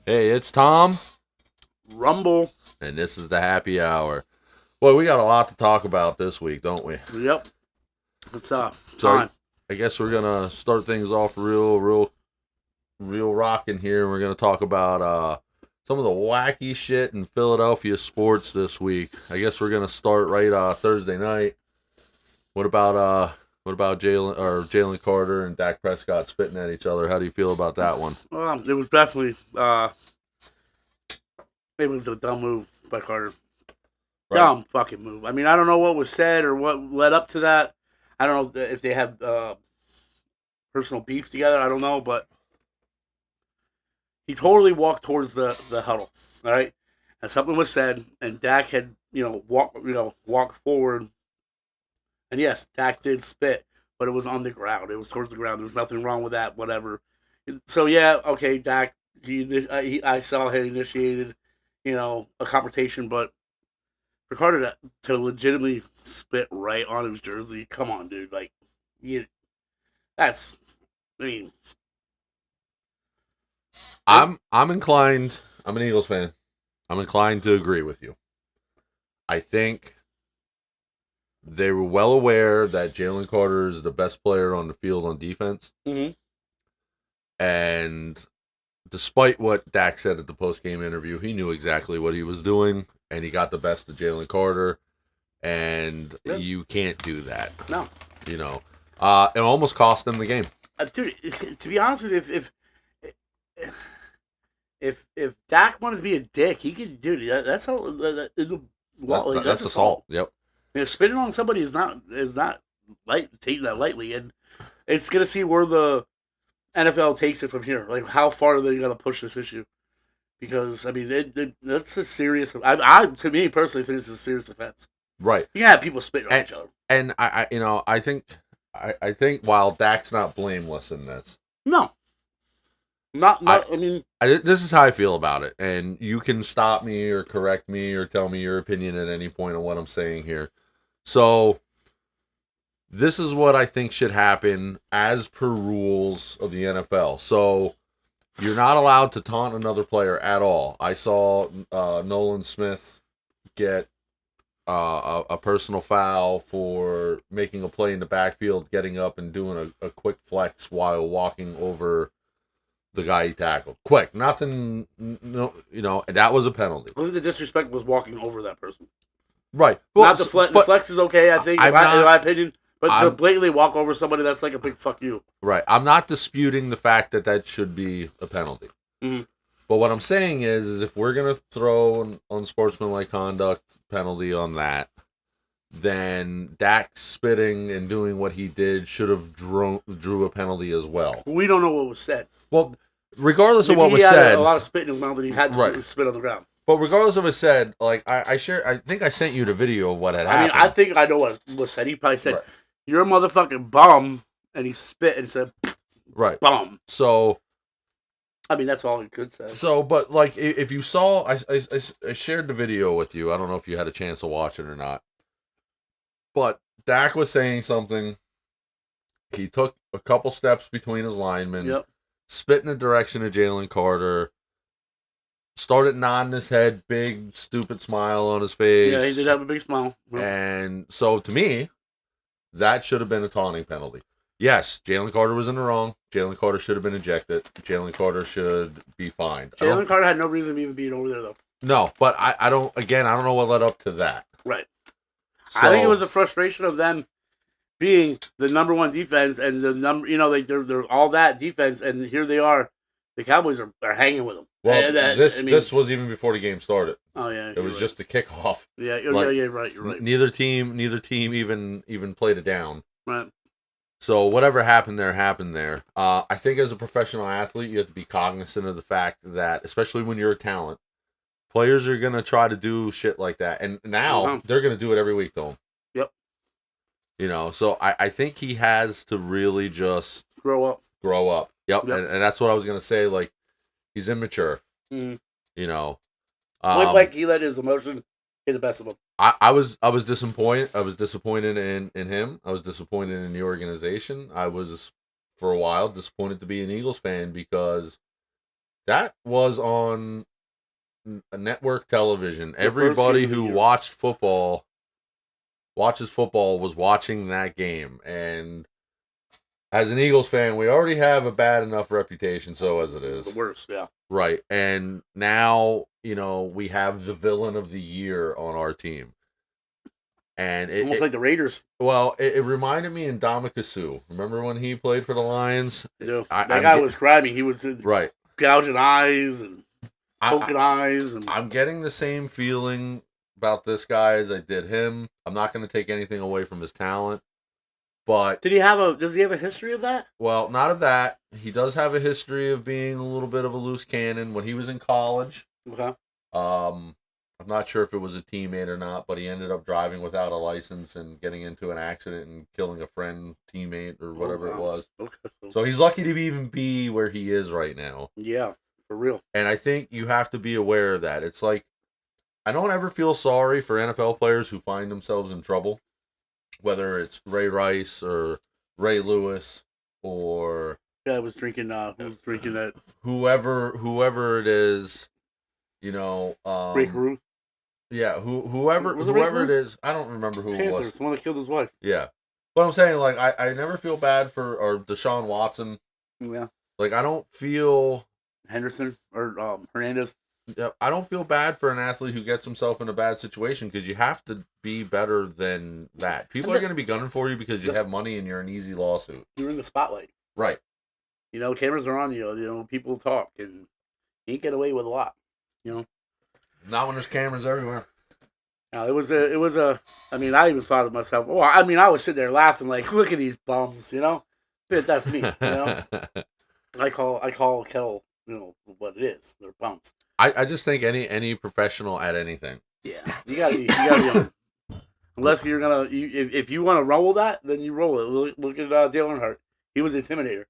Hey, it's Tom, Rumble. and this is the happy hour. Boy, we got a lot to talk about this week, don't we? Yep. It's So time. I guess we're gonna start things off real rocking here. We're gonna talk about some of the wacky shit in Philadelphia sports this week. I guess we're gonna start right Thursday night. What about Jalen Carter and Dak Prescott spitting at each other? How do you feel about that one? It was definitely it was a dumb move by Carter. Right. Dumb fucking move. I mean, I don't know what was said or what led up to that. I don't know if they have personal beef together. I don't know, but he totally walked towards the huddle, all right? And something was said, and Dak had walked forward. And yes, Dak did spit, but it was on the ground. It was towards the ground. There was nothing wrong with that. Whatever. So yeah, okay, Dak. I saw he initiated, a confrontation, but for Carter to legitimately spit right on his jersey, come on, dude. Like, that's. I mean, I'm inclined. I'm an Eagles fan. I'm inclined to agree with you. I think they were well aware that Jalen Carter is the best player on the field on defense. Mm-hmm. And despite what Dak said at the post-game interview, he knew exactly what he was doing, and he got the best of Jalen Carter, and you can't do that. No. It almost cost them the game. Dude, to be honest with you, if Dak wanted to be a dick, he could do it. That's assault. Yep. Spitting on somebody is not taking that lightly, and it's gonna see where the NFL takes it from here. Like, how far are they gonna push this issue? Because I mean, that's a serious. To me personally, think it's a serious offense. Right. You can have people spitting on each other. And I think while Dak's not blameless in this, no, not. I mean, this is how I feel about it, and you can stop me or correct me or tell me your opinion at any point on what I'm saying here. So, this is what I think should happen as per rules of the NFL. So, you're not allowed to taunt another player at all. I saw Nolan Smith get a personal foul for making a play in the backfield, getting up and doing a quick flex while walking over the guy he tackled. Quick, nothing, no, that was a penalty. I think the disrespect was walking over that person. Right. Well, not the flex. The flex is okay, I think, in my opinion. But to blatantly walk over somebody, that's like a big fuck you. Right. I'm not disputing the fact that should be a penalty. Mm-hmm. But what I'm saying is if we're going to throw an unsportsmanlike conduct penalty on that, then Dak spitting and doing what he did should have drew a penalty as well. We don't know what was said. Well, regardless of what was said, he had a lot of spit in his mouth, and he had to spit on the ground. But regardless of what was said, like I think I sent you the video of what had happened. I think I know what was said. He probably said, "You're a motherfucking bum," and he spit and said, "Right, bum." So, I mean, that's all he could say. So, but like, if you saw, I shared the video with you. I don't know if you had a chance to watch it or not. But Dak was saying something. He took a couple steps between his linemen, spit in the direction of Jalen Carter, started nodding his head, big, stupid smile on his face. Yeah, he did have a big smile. Yep. And so, to me, that should have been a taunting penalty. Yes, Jalen Carter was in the wrong. Jalen Carter should have been ejected. Jalen Carter should be fined. Jalen Carter had no reason of even being over there, though. No, but I don't know what led up to that. Right. So, I think it was a frustration of them being the number one defense and the number, they're all that defense, and here they are. The Cowboys are hanging with them. Well, this was even before the game started. Oh yeah, it was just the kickoff. Yeah, you're right. You're right. Neither team even played it down. Right. So whatever happened there. I think as a professional athlete, you have to be cognizant of the fact that, especially when you're a talent, players are gonna try to do shit like that, and now they're gonna do it every week, though. Yep. So I think he has to really just grow up. Yep. And that's what I was gonna say. Like, he's immature. Mm-hmm. Like he let his emotion get the best of him. I was disappointed. I was disappointed in him. I was disappointed in the organization. I was for a while disappointed to be an Eagles fan because that was on a network television. The first Everybody game of the who year. watches football was watching that game. And as an Eagles fan, we already have a bad enough reputation, so as it The is. worst, yeah. Right. And now, we have the villain of the year on our team. And Almost like the Raiders. it reminded me in Ndamukong Suh. Remember when he played for the Lions? That I'm guy was grimy. He was right. gouging eyes and I, poking eyes. And I'm getting the same feeling about this guy as I did him. I'm not going to take anything away from his talent, but does he have a history of that? well, not of that. He does have a history of being a little bit of a loose cannon when he was in college. Okay. I'm not sure if it was a teammate or not, but he ended up driving without a license and getting into an accident and killing a friend, teammate, or whatever it was. Okay. So he's lucky to even be where he is right now. Yeah, for real. And I think you have to be aware of that. It's like, I don't ever feel sorry for NFL players who find themselves in trouble, whether it's Ray Rice or Ray Lewis or Yeah, I was drinking. Who was drinking that? whoever it is, Ray Caruth. yeah, whoever Was it Ray it Caruth? is, I don't remember who it Panthers, was. the one that killed his wife. Yeah, but I'm saying, like, I never feel bad for or Deshaun Watson. Yeah. Like, I don't feel. Henderson or Hernandez. Yeah, I don't feel bad for an athlete who gets himself in a bad situation because you have to be better than that. People are going to be gunning for you because you have money and you're an easy lawsuit. You're in the spotlight. Right. Cameras are on you. People talk, and you ain't get away with a lot. Not when there's cameras everywhere. It was a. I mean, I even thought to myself. Well, I mean, I was sitting there laughing, like, look at these bums. But that's me. I call kettle. What it is. They're bums. I just think any professional at anything. Yeah, you gotta be. Unless you're gonna, if you want to roll with that, then you roll it. Look at Dale Earnhardt. He was an intimidator.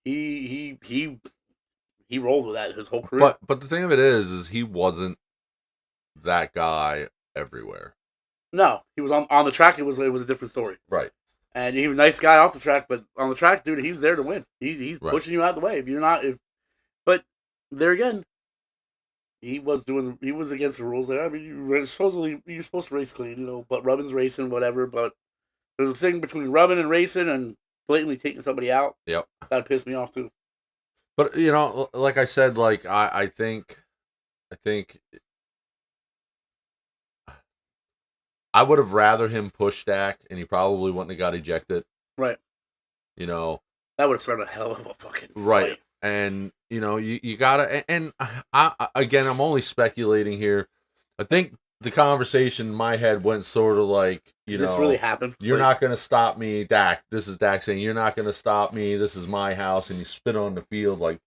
He rolled with that his whole career. But the thing of it is he wasn't that guy everywhere. No, he was on the track. It was a different story. Right. And he was a nice guy off the track, but on the track, dude, he was there to win. He's Right. pushing you out the way. If you're not, but there again, he was against the rules there. I mean, you're supposed to race clean, but Rubbin's racing, whatever. But there's a thing between rubbing and racing and blatantly taking somebody out. Yep. That pissed me off too. But like I said, like I think I would have rather him push Dak, and he probably wouldn't have got ejected. Right. That would have started a hell of a fucking right. fight. And you gotta, and I again, I'm only speculating here. I think the conversation in my head went sort of like, this really happened. You're not gonna stop me, Dak. This is Dak saying, "You're not gonna stop me. This is my house," and you spit on the field like,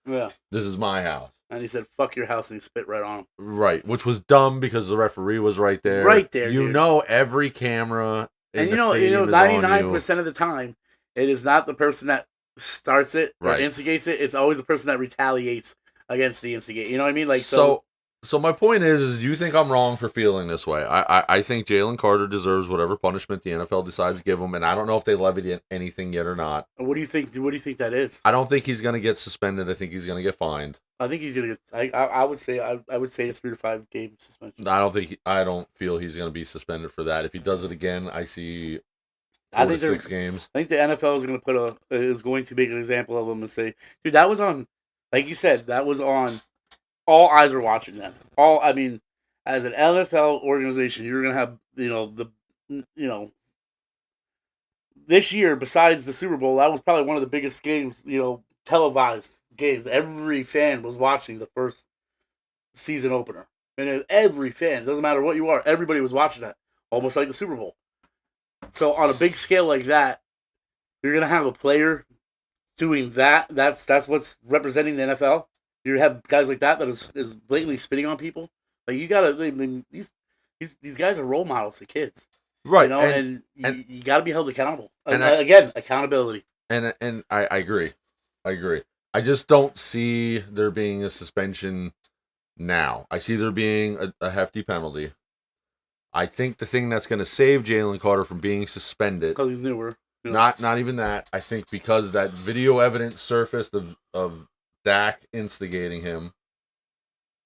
yeah, this is my house. And he said, "Fuck your house," and he spit right on him. Right, which was dumb because the referee was right there. Right there, dude. Every camera. And 99% of the time, it is not the person that starts it or instigates it. It's always the person that retaliates against the instigate. You know what I mean? Like so my point is do you think I'm wrong for feeling this way? I think Jalen Carter deserves whatever punishment the NFL decides to give him, and I don't know if they levied anything yet or not. What do you think? What do you think that is? I don't think he's going to get suspended. I think he's going to get fined. I think he's going to get. I would say a 3 to 5 game suspension. I don't feel he's going to be suspended for that. If he does it again, I see 4 to 6 games. I think the NFL is going to make an example of him and say, dude, that was on, like you said, that was on. All eyes are watching them. As an NFL organization, you're going to have this year, besides the Super Bowl, that was probably one of the biggest games, televised games. Every fan was watching the first season opener. And every fan, doesn't matter what you are, everybody was watching that. Almost like the Super Bowl. So on a big scale like that, you're going to have a player doing that. That's what's representing the NFL. You have guys like that is blatantly spitting on people. Like, you gotta. I mean, these guys are role models to kids, right? And you gotta be held accountable. And again, accountability. And I agree. I just don't see there being a suspension now. I see there being a hefty penalty. I think the thing that's going to save Jalen Carter from being suspended, because he's newer. You know. not even that. I think because that video evidence surfaced of Dak instigating him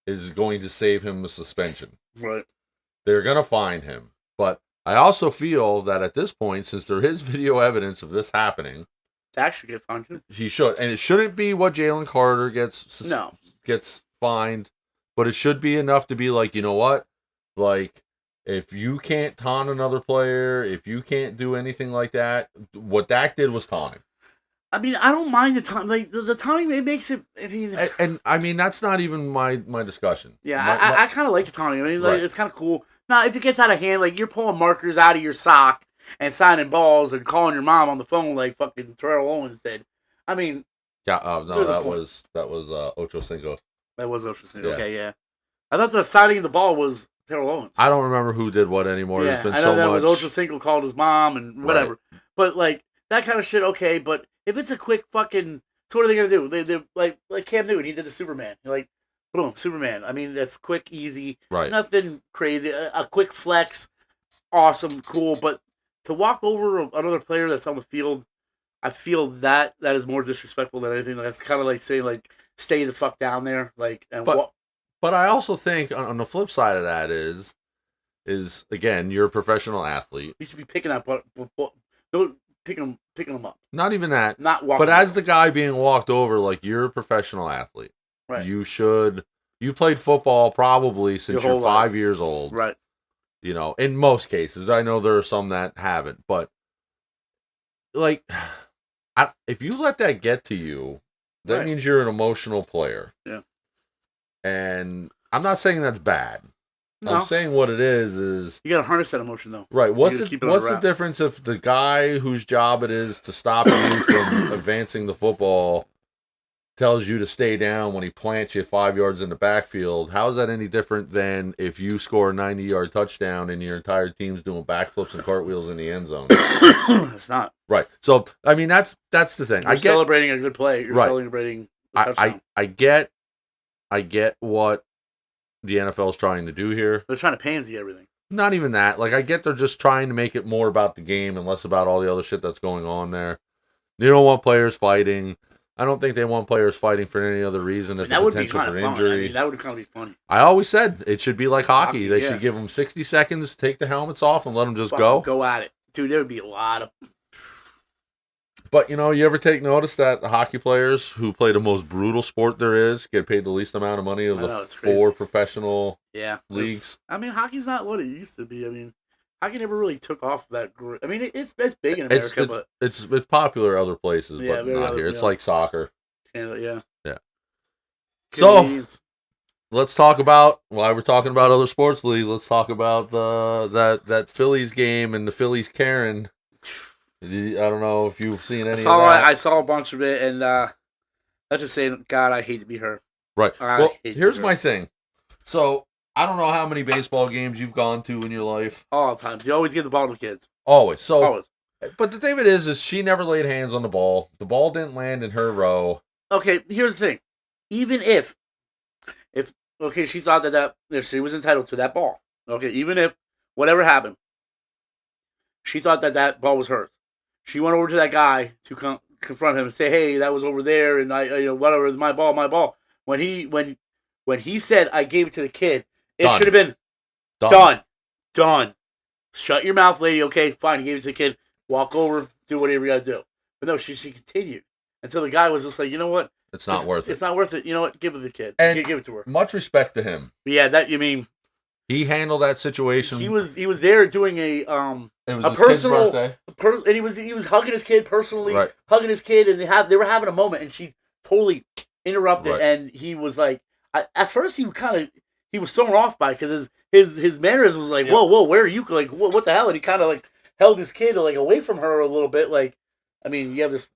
is going to save him the suspension. Right. They're going to fine him. But I also feel that at this point, since there is video evidence of this happening, Dak should get fined too. he should. And it shouldn't be what Jalen Carter gets fined, but it should be enough to be like, you know what? Like, if you can't taunt another player, if you can't do anything like that, what Dak did was taunting. I mean, I don't mind the time. Like the taunting, it makes it. I mean, and I mean that's not even my discussion. Yeah, I kind of like the taunting. I mean, like, it's kind of cool. Now, if it gets out of hand, like you're pulling markers out of your sock and signing balls and calling your mom on the phone like fucking Terrell Owens did. I mean, yeah, no, that was Ocho Cinco. That was Ocho Cinco. Yeah. Okay, yeah. I thought the signing of the ball was Terrell Owens. I don't remember who did what anymore. Yeah, There's been I know so that much. was Ocho Cinco called his mom and whatever. Right. But like that kind of shit, okay. But if it's a quick fucking, so what are they gonna do? They like Cam Newton. He did the Superman. Like, boom, Superman. I mean, that's quick, easy. Right. Nothing crazy. A quick flex, awesome, cool. But to walk over another player that's on the field, I feel that is more disrespectful than anything. That's kind of like saying like, stay the fuck down there. Like, and but I also think on the flip side of that is again, you're a professional athlete. You should be picking up, picking them up. Not even that. Not walking. But as the guy being walked over, like you're a professional athlete. Right. You played football probably since you're 5 years old. Right. You know, in most cases, I know there are some that haven't, but like, if you let that get to you, that means you're an emotional player. Yeah. And I'm not saying that's bad. No. I'm saying what it is you gotta harness that emotion though. Right. What's the difference if the guy whose job it is to stop you from advancing the football tells you to stay down when he plants you 5 yards in the backfield? How is that any different than if you score a 90-yard touchdown and your entire team's doing backflips and cartwheels in the end zone? It's not. Right. So I mean that's the thing. You're celebrating a good play. You're celebrating a touchdown. I get what the NFL is trying to do here. They're trying to pansy everything. Not even that. Like, I get they're just trying to make it more about the game and less about all the other shit that's going on there. They don't want players fighting. I don't think they want players fighting for any other reason than the potential for injury. I mean, that would kind of be funny. I always said it should be like hockey. They should give them 60 seconds, take the helmets off, and let them just go. Go at it. Dude, there would be a lot of... But, you know, you ever take notice that the hockey players who play the most brutal sport there is get paid the least amount of money of the 4 professional leagues? I mean, hockey's not what it used to be. I mean, hockey never really took off that great. I mean, it's big in America, but... It's popular other places, but not here. It's like soccer. Canada, yeah. So, let's talk about, while we're talking about other sports leagues, let's talk about that Phillies game and the Phillies Karen. I don't know if you've seen any of that. I saw a bunch of it, and let's just say, God, I hate to be her. Right. Well, here's my thing. So, I don't know how many baseball games you've gone to in your life. All the time. You always give the ball to the kids. Always. So, always. But the thing of it is she never laid hands on the ball. The ball didn't land in her row. Okay, here's the thing. Even if she thought that she was entitled to that ball. Okay, even if whatever happened, she thought that ball was hers. She went over to that guy to confront him and say, "Hey, that was over there, and whatever, my ball." When he said, "I gave it to the kid," it should have been done. Shut your mouth, lady. Okay, fine. You gave it to the kid. Walk over, do whatever you gotta do. But no, she continued until the guy was just like, you know what? It's not worth it. It's not worth it. You know what? Give it to the kid. And give it to her. Much respect to him. But yeah, that you mean. He handled that situation. He was there doing a personal birthday. And he was hugging his kid personally, hugging his kid, and they were having a moment, and she totally interrupted, and he was like, at first he was thrown off by it because his mannerism was like, whoa, where are you? Like, what the hell? And he kind of like held his kid like away from her a little bit. Like, I mean, you have this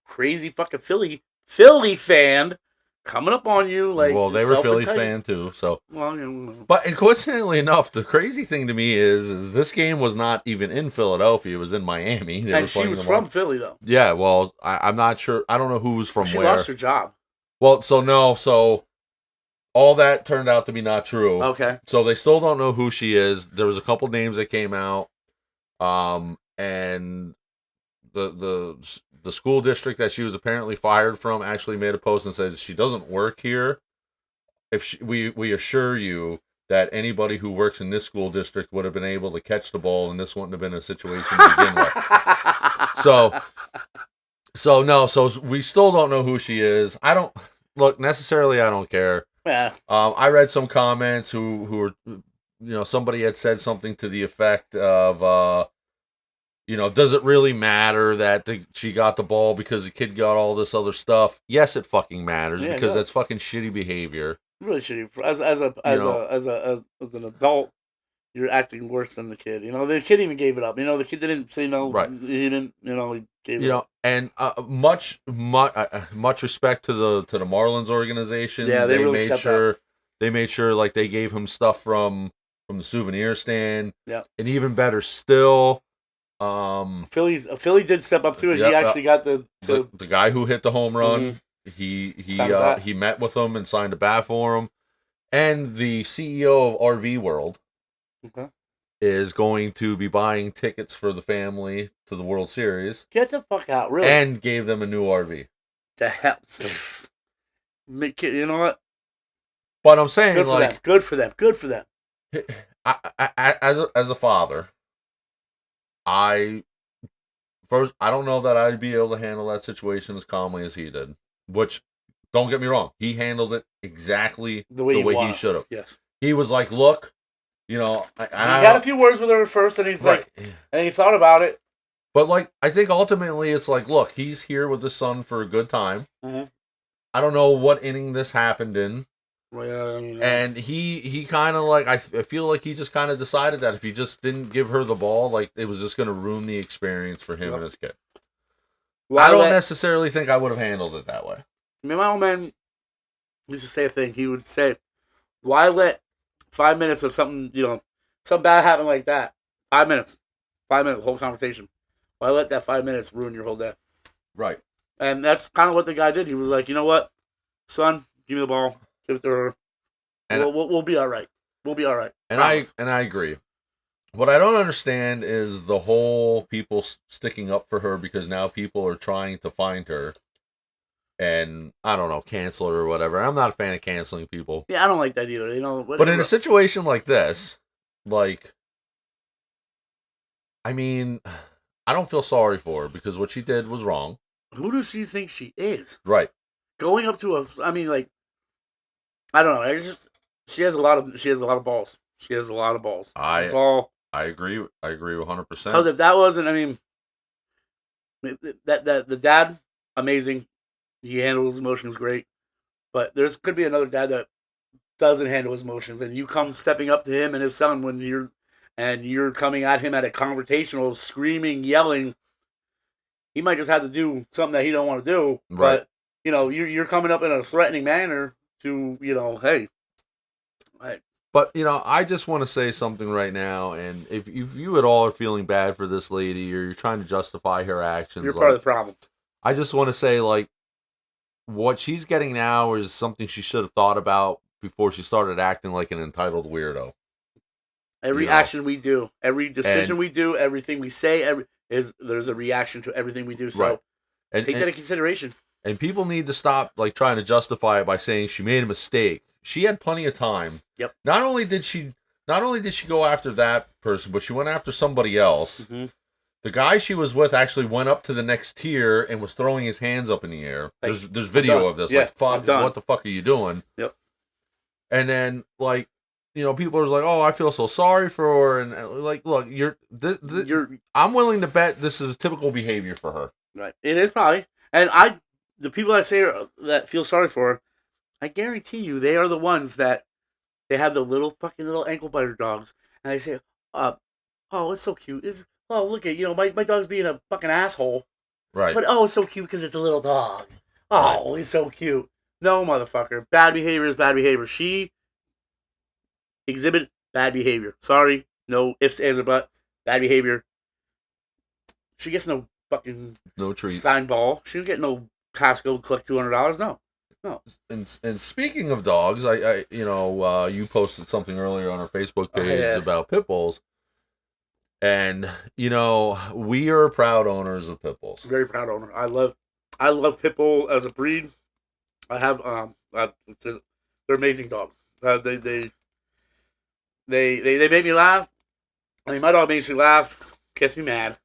crazy fucking Philly fan coming up on you, like. Well, they were Philly fan too, so. Well, but coincidentally enough, the crazy thing to me is this game was not even in Philadelphia; it was in Miami. And she was from Philly, though. Yeah, well, I'm not sure. I don't know who was from where. She lost her job. Well, so all that turned out to be not true. Okay. So they still don't know who she is. There was a couple names that came out, and the school district that she was apparently fired from actually made a post and said she doesn't work here. We assure you that anybody who works in this school district would have been able to catch the ball, and this wouldn't have been a situation to begin with. So we still don't know who she is. I don't look necessarily. I don't care. Yeah. I read some comments who were, somebody had said something to the effect of, does it really matter that she got the ball because the kid got all this other stuff? Yes, it fucking matters because that's fucking shitty behavior. Really shitty. As an adult, you're acting worse than the kid. The kid even gave it up. The kid didn't say no. Right. He didn't. He gave it up. And much respect to the Marlins organization. Yeah, they really made sure like they gave him stuff from the souvenir stand. Yeah. And even better still, Philly did step up to it. He actually got the guy who hit the home run. Mm-hmm. He met with him and signed a bat for him. And the CEO of RV World is going to be buying tickets for the family to the World Series. Get the fuck out, really? And gave them a new RV. The hell? You know what? But I'm saying, good for them. As a father, I don't know that I'd be able to handle that situation as calmly as he did. Which, don't get me wrong, he handled it exactly the way he should have. Yes, he was like, "Look, he had a few words with her at first, and he's like, and he thought about it. But I think ultimately, it's like, look, he's here with his son for a good time. Mm-hmm. I don't know what inning this happened in. Well, and he kind of I feel like he just kind of decided that if he just didn't give her the ball, it was just going to ruin the experience for him and his kid. I don't necessarily think I would have handled it that way. I mean, my old man used to say a thing. He would say, "Why let 5 minutes of something, something bad happen like that? 5 minutes, whole conversation. Why let that 5 minutes ruin your whole day?" Right. And that's kind of what the guy did. He was like, "You know what, son, give me the ball." Give it to her. And we'll be all right. We'll be all right. And I agree. What I don't understand is the whole people sticking up for her because now people are trying to find her and, I don't know, cancel her or whatever. I'm not a fan of canceling people. Yeah, I don't like that either. But in a situation like this, I mean, I don't feel sorry for her because what she did was wrong. Who does she think she is? Right. Going up to I don't know. She has a lot of balls. She has a lot of balls. That's all. I agree. I agree 100%. Because if that wasn't, that the dad, amazing. He handles emotions great. But could be another dad that doesn't handle his emotions, and you come stepping up to him and his son when you're coming at him at a confrontational, screaming, yelling. He might just have to do something that he don't want to do. Right. But you're coming up in a threatening manner. To hey, but I just want to say something right now, and if you at all are feeling bad for this lady or you're trying to justify her actions, you're part of the problem. I just want to say what she's getting now is something she should have thought about before she started acting like an entitled weirdo. Every action we do, every decision we do, everything we say, there's a reaction to everything we do. So right. take that into consideration. And people need to stop trying to justify it by saying she made a mistake. She had plenty of time. Yep. Not only did she go after that person, but she went after somebody else. Mm-hmm. The guy she was with actually went up to the next tier and was throwing his hands up in the air. There's video of this. Yeah, fuck, what the fuck are you doing? Yep. And then people are like, "Oh, I feel so sorry for her," and look, I'm willing to bet this is typical behavior for her. Right. It is probably, and the people that feel sorry for her, I guarantee you, they are the ones that they have the little ankle biter dogs, and they say, "Oh, it's so cute. Look at my dog's being a fucking asshole." Right. But it's so cute because it's a little dog. Oh, He's so cute. No, motherfucker. Bad behavior is bad behavior. She exhibited bad behavior. Sorry, no ifs, ands, or buts. Bad behavior. She gets no fucking no treats. signed ball. She didn't get no Costco collect $200. No, No. And speaking of dogs, I you posted something earlier on our Facebook page Yeah. about pit bulls, and we are proud owners of pit bulls. Very proud owner. I love pit bull as a breed. I have they're amazing dogs. They make me laugh. I mean, my dog makes me laugh, gets me mad,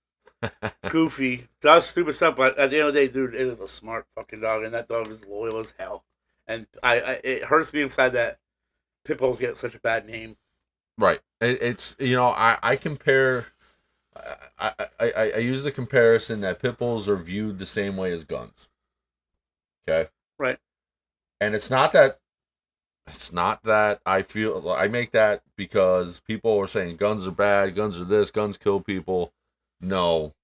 goofy, does stupid stuff. But at the end of the day, dude, it is a smart fucking dog, and that dog is loyal as hell. And it hurts me inside that pit bulls get such a bad name. Right. It's I compare. I use the comparison that pit bulls are viewed the same way as guns. Okay. Right. And it's not that I feel I make that because people are saying guns are bad, guns are this, guns kill people. No,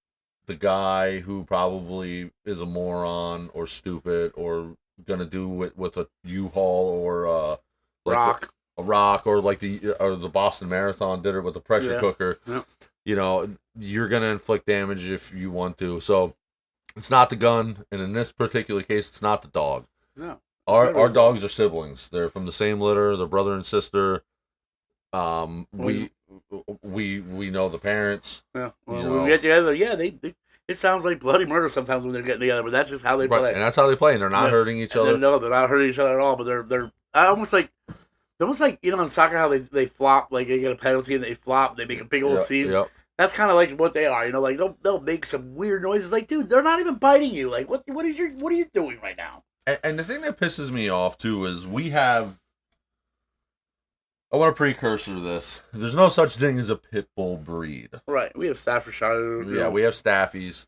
the guy who probably is a moron or stupid or gonna do it with a U-Haul or Rock. a rock or like the Boston Marathon did it with a pressure cooker. Yep. You're gonna inflict damage if you want to. So it's not the gun, and in this particular case, it's not the dog. No. Our dogs are siblings. They're from the same litter. They're brother and sister. We know the parents. Yeah. Well, when we get together, it sounds like bloody murder sometimes when they're getting together, but that's just how they play. And that's how they play. And they're not hurting each other. No, they're not hurting each other at all. But they're almost like in soccer how they flop, like they get a penalty and they flop, they make a big old scene. Yep. That's kind of like what they are. Like they'll make some weird noises. Like, dude, they're not even biting you. Like, what are you doing right now? And the thing that pisses me off too is I want a precursor to this. There's no such thing as a pit bull breed. Right. We have Staffordshire. Yeah, we have Staffies.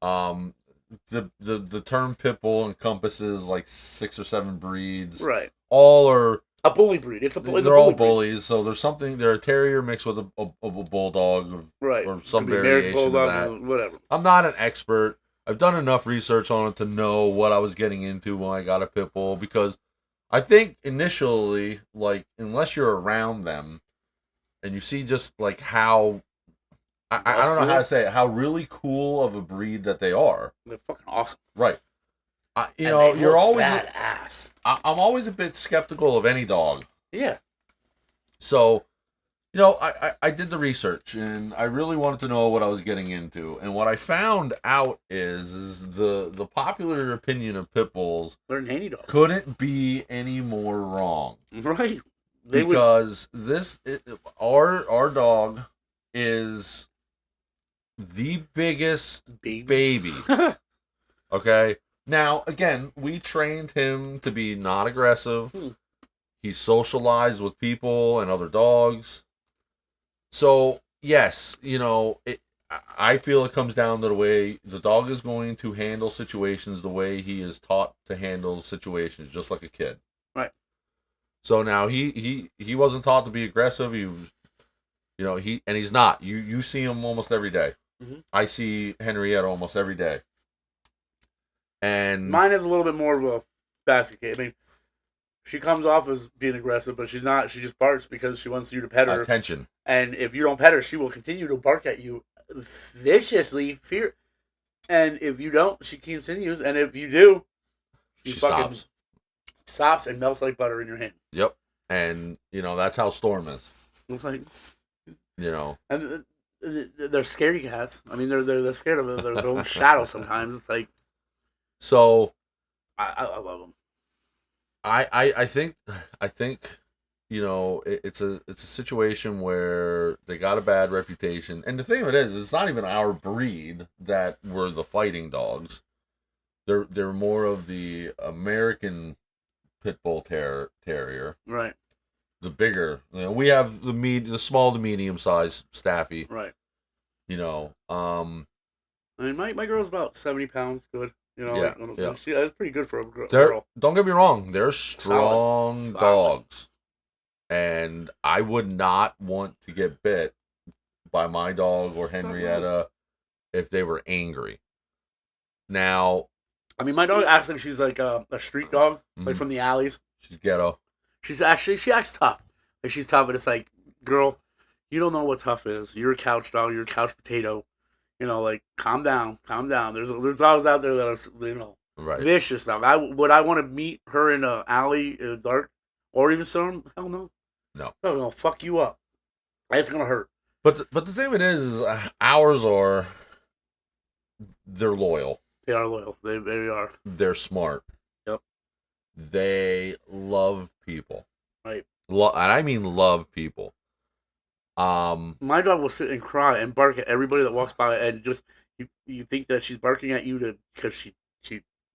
The term pit bull encompasses like 6 or 7 breeds. Right. All are a bully breed. They're all bullies. So there's something. They're a terrier mixed with a bulldog, right, or some variation of that. Whatever. I'm not an expert. I've done enough research on it to know what I was getting into when I got a pit bull, because I think initially, like, unless you're around them and you see just like how I don't know how to say it, how really cool of a breed that they are. They're fucking awesome. Right. You're always badass. I'm always a bit skeptical of any dog. Yeah. So, I did the research and I really wanted to know what I was getting into. And what I found out is the popular opinion of pit bulls, they're nanny dogs, couldn't be any more wrong. Right. Our dog is the biggest baby. Okay. Now, again, we trained him to be not aggressive. He's socialized with people and other dogs. So, yes, I feel it comes down to the way the dog is going to handle situations the way he is taught to handle situations, just like a kid. Right. So now he wasn't taught to be aggressive. He was, he's not. You see him almost every day. Mm-hmm. I see Henrietta almost every day. And mine is a little bit more of a basket case. I mean, she comes off as being aggressive, but she's not. She just barks because she wants you to pet her. Attention. And if you don't pet her, she will continue to bark at you viciously. And if you don't, she continues. And if you do, she fucking stops and melts like butter in your hand. Yep. And that's how Storm is. It's like, and they're scaredy cats. I mean, they're scared of their own shadow sometimes. It's like, so I love them. I think it's a situation where they got a bad reputation, and the thing of it is, it's not even our breed that were the fighting dogs. They're more of the American pit bull terrier, right? The bigger, we have the small to medium sized Staffy, right? I mean, my girl's about 70 pounds, good. That's pretty good for a girl. Don't get me wrong, they're strong dogs. And I would not want to get bit by my dog or Henrietta if they were angry. Now, I mean, my dog acts like she's like a street dog, like from the alleys. She's ghetto. She acts tough. Like, she's tough, but it's like, girl, you don't know what tough is. You're a couch dog. You're a couch potato. Like, calm down. There's dogs out there that are, Right. Vicious dog. Would I want to meet her in a alley in the dark, or even some? Hell no. No. No, gonna fuck you up. That's gonna hurt. But the thing of it is ours are, they're loyal. They are loyal. They are. They're smart. Yep. They love people. Right. And I mean love people. My dog will sit and cry and bark at everybody that walks by, and just you think that she's barking at you because she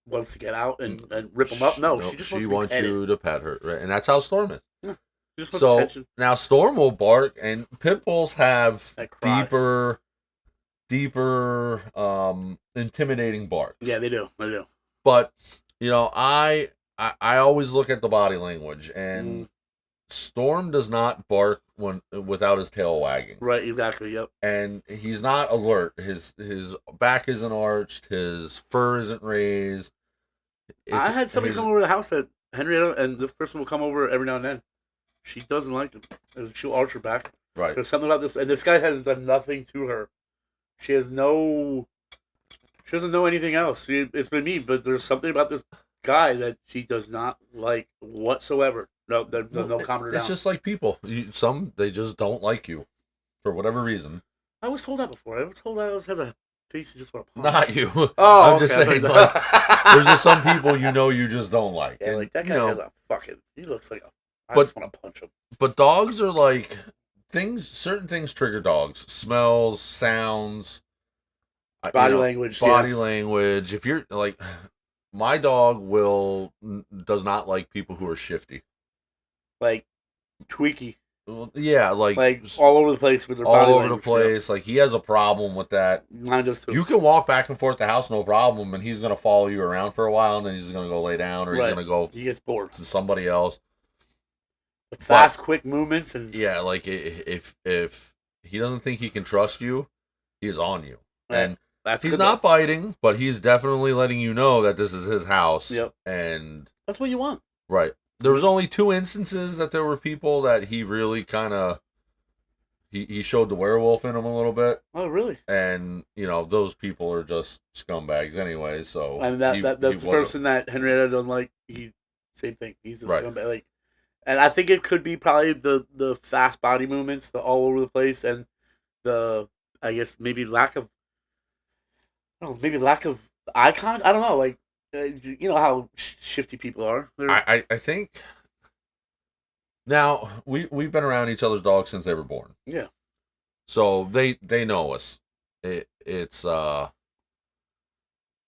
wants to get out and rip them up. No, she just wants you to pet her, right? And that's how Storm is. Yeah, she just wants So attention. now Storm will bark, and pit bulls have deeper, intimidating barks. Yeah, they do. They do. But I always look at the body language, and Storm does not bark without his tail wagging. Right, exactly. Yep. And he's not alert. His back isn't arched. His fur isn't raised. I had somebody come over to the house at Henrietta, and this person will come over every now and then. She doesn't like him. She'll arch her back. Right. There's something about this, and this guy has done nothing to her. She doesn't know anything else. It's been me, but there's something about this guy that she does not like whatsoever. No, there's no calming her down. It's just like people. Some, they just don't like you for whatever reason. I was told that before. I was told I always had a face you just want to punch. Not you. Oh, I'm just saying, like, there's just some people you just don't like. Yeah, and, like that guy has a fucking. He looks like a. I But- just want to punch him. But dogs are like certain things trigger dogs. Smells, sounds, Body language. body language. If you're like, my dog does not like people who are shifty. Like tweaky. Well, yeah, like all over the place with their body all over language, the place. Like he has a problem with that. Mine does too. You can walk back and forth the house, no problem, and he's gonna follow you around for a while, and then he's gonna go lay down, or he's gonna go. He gets bored. To somebody else. The fast, quick movements and yeah, like if he doesn't think he can trust you, he's on you, and he's not biting, but he's definitely letting you know that this is his house. Yep, and that's what you want, right? There was only 2 instances that there were people that he really kind of he showed the werewolf in him a little bit. Oh, really? And those people are just scumbags anyway. So and that's the person that Henrietta doesn't like. Same thing. He's a scumbag. Like, and I think it could be probably the fast body movements, the all over the place, and I guess maybe lack of eye contact. I don't know. Like, you know how shifty people are. I think now we've been around each other's dogs since they were born. Yeah. So they know us. It's not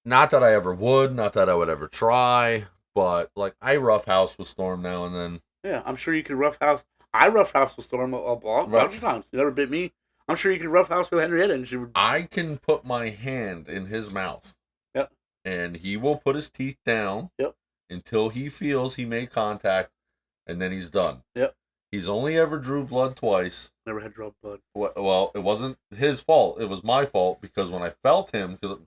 that I ever would, not that I would ever try, but like I roughhouse with Storm now and then. Yeah, I'm sure you could roughhouse. I roughhouse with Storm a bunch of times. She never bit me. I'm sure you could roughhouse with Henrietta, and she would. I can put my hand in his mouth. Yep. And he will put his teeth down. Yep. Until he feels he made contact, and then he's done. Yep. He's only ever drew blood twice. Never had draw blood. Well, it wasn't his fault. It was my fault because when I felt him, because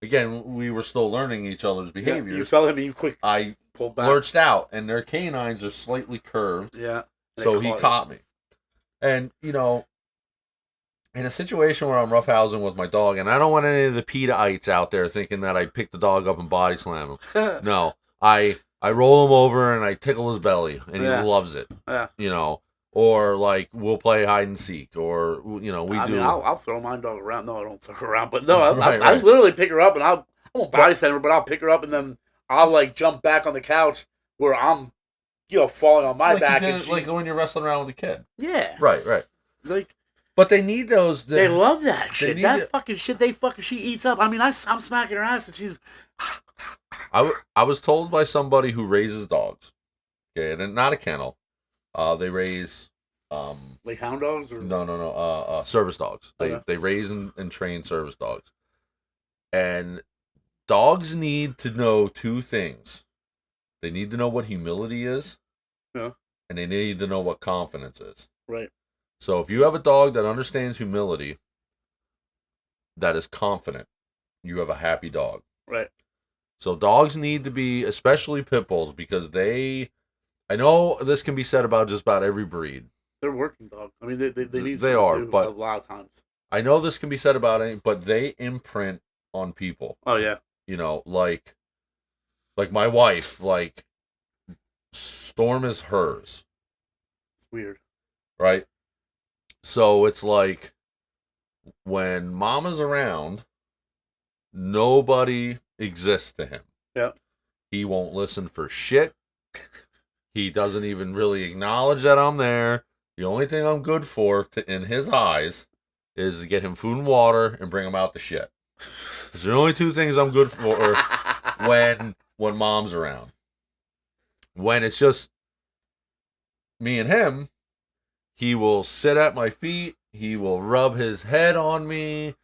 again we were still learning each other's behaviors. Yeah, you felt him, and you quick. I pulled back. lurched out, and their canines are slightly curved. Yeah. So he caught me, and in a situation where I'm roughhousing with my dog, and I don't want any of the PETA-ites out there thinking that I pick the dog up and body slam him. No, I roll him over and I tickle his belly, and he loves it. Yeah. Or like we'll play hide and seek, or I mean, I'll throw my dog around. No, I don't throw her around, but no, I literally pick her up, and I won't body slam her, but I'll pick her up, and then I'll like jump back on the couch where I'm, falling on my back, and like when you're wrestling around with a kid. Yeah. Right. Like. But they need those. They love that shit. That fucking shit. She eats up. I mean, I'm smacking her ass, and she's. I was told by somebody who raises dogs, okay, and not a kennel. They raise like hound dogs or no service dogs. Okay. They raise and train service dogs, and dogs need to know 2 things. They need to know what humility is, yeah, and they need to know what confidence is. Right. So if you have a dog that understands humility, that is confident, you have a happy dog. Right. So dogs need to be, especially pit bulls, because I know this can be said about just about every breed. They're working dogs. I mean, they need. They are, too, but a lot of times. I know this can be said about any, but they imprint on people. Oh yeah. Like Like my wife, like Storm is hers, It's weird. right? So it's like when Mama's around, nobody exists to him. Yep. He won't listen for shit. He doesn't even really acknowledge that I'm there. The only thing I'm good for, in his eyes, is to get him food and water and bring him out the shit. Those are the only two things I'm good for when Mom's around. When it's just me and him, he will sit at my feet. He will rub his head on me.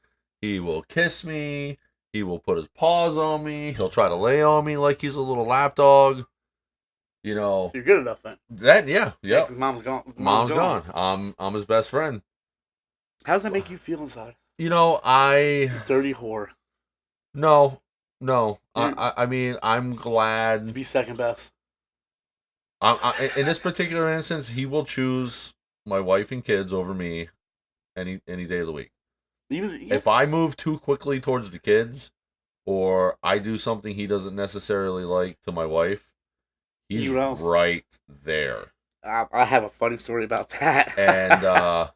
He will kiss me. He will put his paws on me. He'll try to lay on me like he's a little lap dog. You know. So you're good enough then. That yeah. 'Cause Mom's gone. Mom's gone. I'm his best friend. How does that make you feel inside? You know, Dirty whore. No. I mean, I'm glad. To be second best. In this particular instance, he will choose my wife and kids over me any day of the week. If I move too quickly towards the kids, or I do something he doesn't necessarily like to my wife, he's right there. I have a funny story about that. And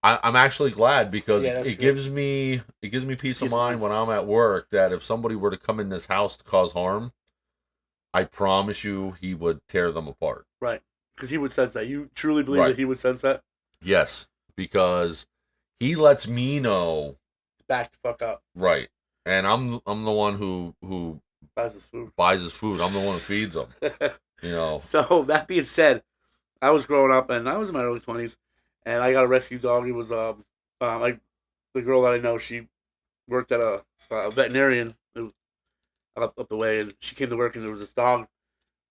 I'm actually glad because it gives me peace of mind when I'm at work that if somebody were to come in this house to cause harm, I promise you he would tear them apart. Right. Because he would sense that. You truly believe that he would sense that? Yes. Because he lets me know. Back the fuck up. Right. And I'm the one who buys his food. I'm the one who feeds him. You know. So that being said, I was growing up and I was in my early 20s and I got a rescue dog. It was like the girl that I know, she worked at a veterinarian up the way, and she came to work and there was this dog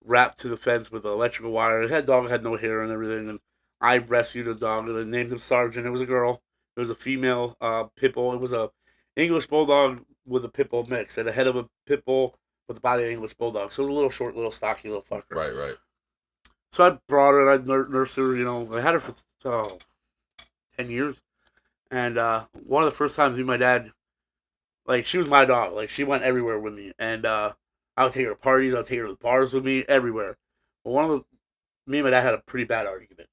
wrapped to the fence with electrical wire. The dog had no hair and everything, and I rescued the dog and I named him Sergeant. It was a girl. It was a female pit bull. It was a English bulldog with a pit bull mix, and a head of a pit bull with the body of an English bulldog. So it was a little short, little stocky, little fucker. Right. So I brought her and I nursed her. You know, I had her for 10 years, and one of the first times me and my dad, like, she was my dog. Like, she went everywhere with me, and I would take her to parties. I would take her to the bars with me, everywhere. But me and my dad had a pretty bad argument.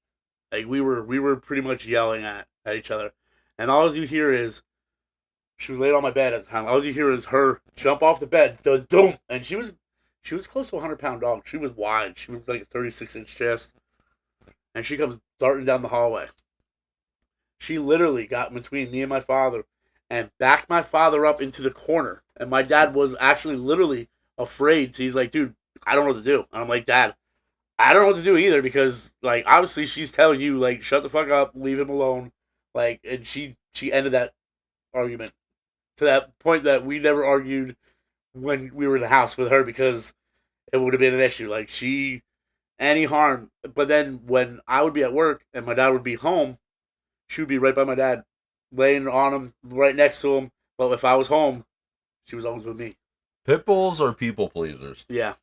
Like, we were pretty much yelling at each other, and all you hear is, she was laid on my bed at the time. All you hear is her jump off the bed, doom, and she was close to a 100-pound dog. She was wide. She was like a 36-inch chest, and she comes darting down the hallway. She literally got between me and my father and backed my father up into the corner. And my dad was actually literally afraid. He's like, dude, I don't know what to do. And I'm like, Dad, I don't know what to do either because, like, obviously she's telling you, like, shut the fuck up, leave him alone. Like, and she ended that argument to that point that we never argued when we were in the house with her because it would have been an issue. Like, any harm. But then when I would be at work and my dad would be home, she would be right by my dad, laying on him, right next to him. But if I was home, she was always with me. Pit bulls are people pleasers. Yeah.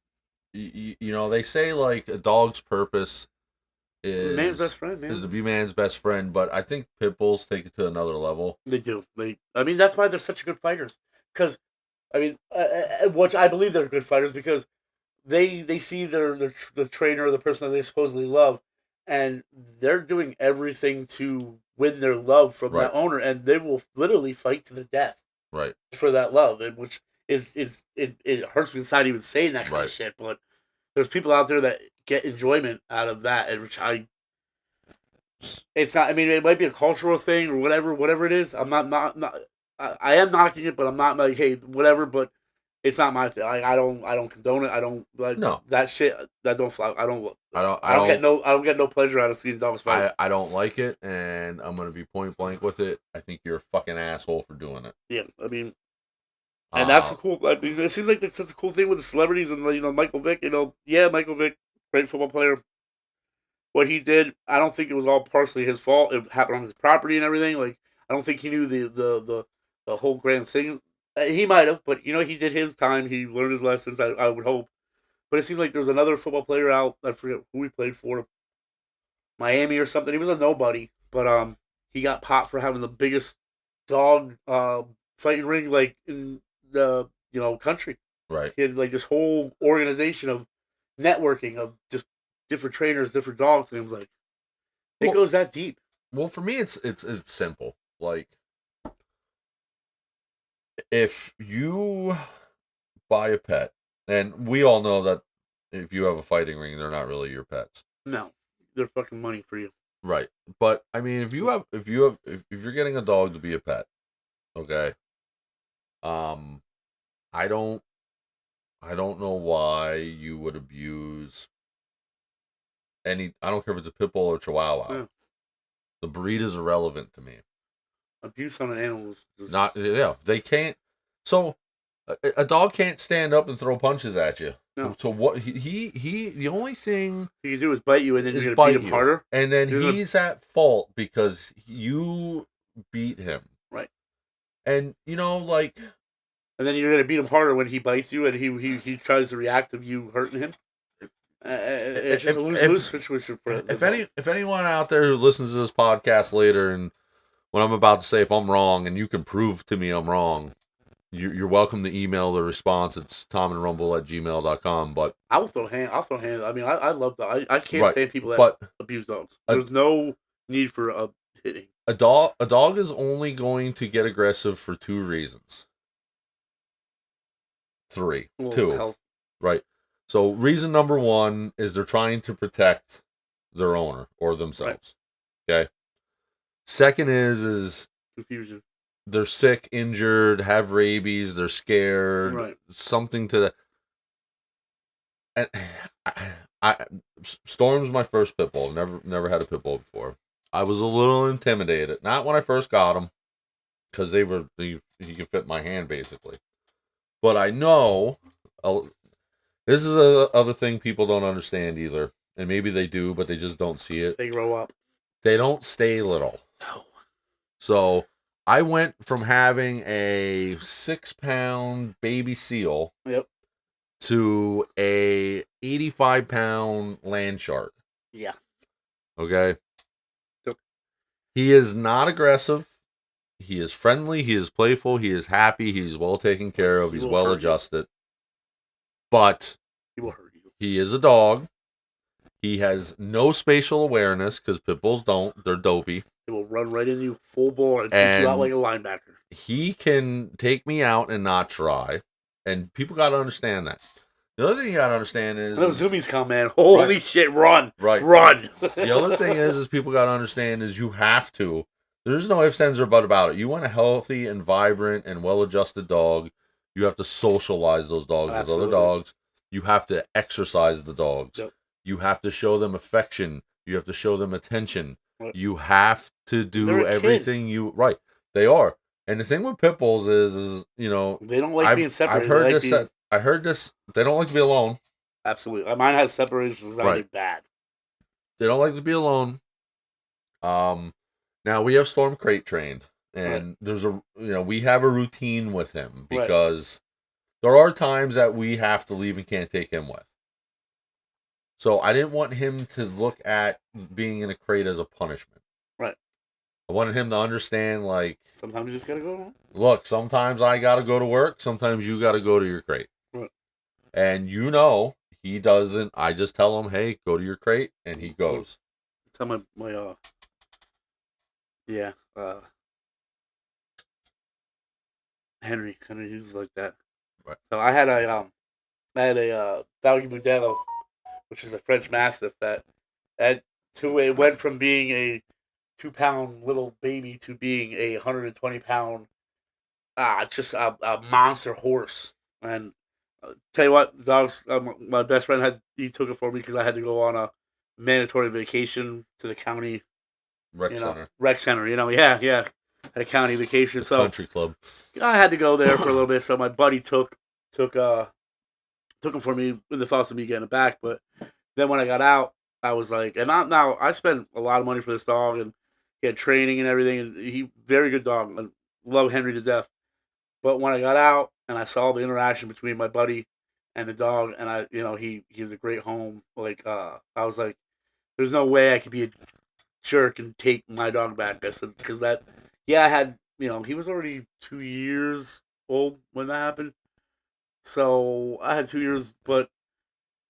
You know, they say, like, a dog's purpose is man's best friend, man. Is to be man's best friend, but I think pit bulls take it to another level. They do. I mean, that's why they're such good fighters. Because, I mean, which I believe they're good fighters because they see the trainer or the person that they supposedly love, and they're doing everything to win their love from that owner, and they will literally fight to the death. Right. For that love, which it hurts me inside even saying that kind of shit, but there's people out there that get enjoyment out of that, and which it's not. I mean, it might be a cultural thing or whatever it is. I'm not. I am knocking it, but I'm not like, hey, whatever. But it's not my thing. I don't condone it. I don't like that shit. That don't fly. I don't get no pleasure out of seeing dogs fight. I don't like it, and I'm gonna be point blank with it. I think you're a fucking asshole for doing it. Yeah, I mean. And that's the cool. I mean, it seems like that's such a cool thing with the celebrities and Michael Vick. Michael Vick, great football player. What he did, I don't think it was all partially his fault. It happened on his property and everything. Like, I don't think he knew the whole grand thing. He might have, but he did his time. He learned his lessons. I would hope. But it seems like there was another football player out. I forget who he played for, Miami or something. He was a nobody, but he got popped for having the biggest dog fighting ring like in the country. Right. He had like this whole organization of networking of just different trainers, different dogs, and it was like it Well, goes that deep. well, for me, it's simple. Like, if you buy a pet, and we all know that if you have a fighting ring, they're not really your pets. No, they're fucking money for you. Right. But I mean, if you're getting a dog to be a pet, okay. Um, I don't I don't know why you would abuse any. I don't care if it's a pit bull or chihuahua. Yeah. The breed is irrelevant to me. Abuse on an animal is just, Not yeah, they can't. So a dog can't stand up and throw punches at you. No. So what he the only thing you can do is bite you, and then is you're gonna beat bite him you, harder. and then You're gonna- he's at fault because you beat him. Right. And like And then you're gonna beat him harder when he bites you, and he tries to react to you hurting him. It's just a lose-lose situation for if anyone out there who listens to this podcast later and when I'm about to say if I'm wrong and you can prove to me I'm wrong, you're welcome to email the response. It's tomandrumble@gmail.com. But I'll throw hands. I mean, I love that. I can't Right, stand people that but abuse dogs. There's no need for hitting. a dog is only going to get aggressive for two reasons. Three. Well, Two. health. Right. So reason number one is they're trying to protect their owner or themselves. Right. Okay. Second is Confusion. They're sick, injured, have rabies, they're scared, Right. something to that. And Storm's my first pit bull. Never had a pit bull before. I was a little intimidated. Not when I first got them, because he could fit my hand basically. But I know this is a other thing people don't understand either, and maybe they do, but they just don't see it. They grow up. They don't stay little. No. So I went from having a 6-pound baby seal Yep. to a 85-pound land shark. Yeah. Okay. Yep. He is not aggressive. He is friendly. He is playful. He is happy. He's well taken care of. He's well adjusted. But he will hurt you. He is a dog. He has no spatial awareness because pit bulls don't. They're dopey. They will run right into you full bore and take you out like a linebacker. He can take me out and not try. And people got to understand that. The other thing you got to understand is... When those zoomies come, man, holy shit, run. Right. Run. The other thing is people got to understand is you have to. There's no ifs, ands, or buts about it. You want a healthy and vibrant and well-adjusted dog. You have to socialize those dogs with other dogs. You have to exercise the dogs. Yep. You have to show them affection. You have to show them attention. Right. You have to do everything you... Right. They are. And the thing with pit bulls is they don't like being separated. I heard this. They don't like to be alone. Absolutely. Mine has separation anxiety bad. They don't like to be alone. Now we have Storm crate trained, and there's we have a routine with him because there are times that we have to leave and can't take him with. So I didn't want him to look at being in a crate as a punishment. Right. I wanted him to understand, like... Sometimes you just gotta go. Look, sometimes I gotta go to work. Sometimes you gotta go to your crate. Right. And he doesn't... I just tell him, hey, go to your crate, and he goes. Tell my Henry, he's like that. Right. So I had a Doggy Modelo, which is a French Mastiff it went from being a 2-pound little baby to being a 120-pound, just a monster horse. And tell you what, dogs. My best friend he took it for me because I had to go on a mandatory vacation to the county rec center. Yeah, at a county vacation. So country club. I had to go there for a little bit. So my buddy took him for me in the thoughts of me getting it back. But then when I got out, I was like, I spent a lot of money for this dog, and he had training and everything, and he very good dog. I love Henry to death. But when I got out and I saw the interaction between my buddy and the dog, and he has a great home. Like I was like, there's no way I could be a jerk and take my dog back. I said because I had he was already 2 years old when that happened. So I had 2 years, but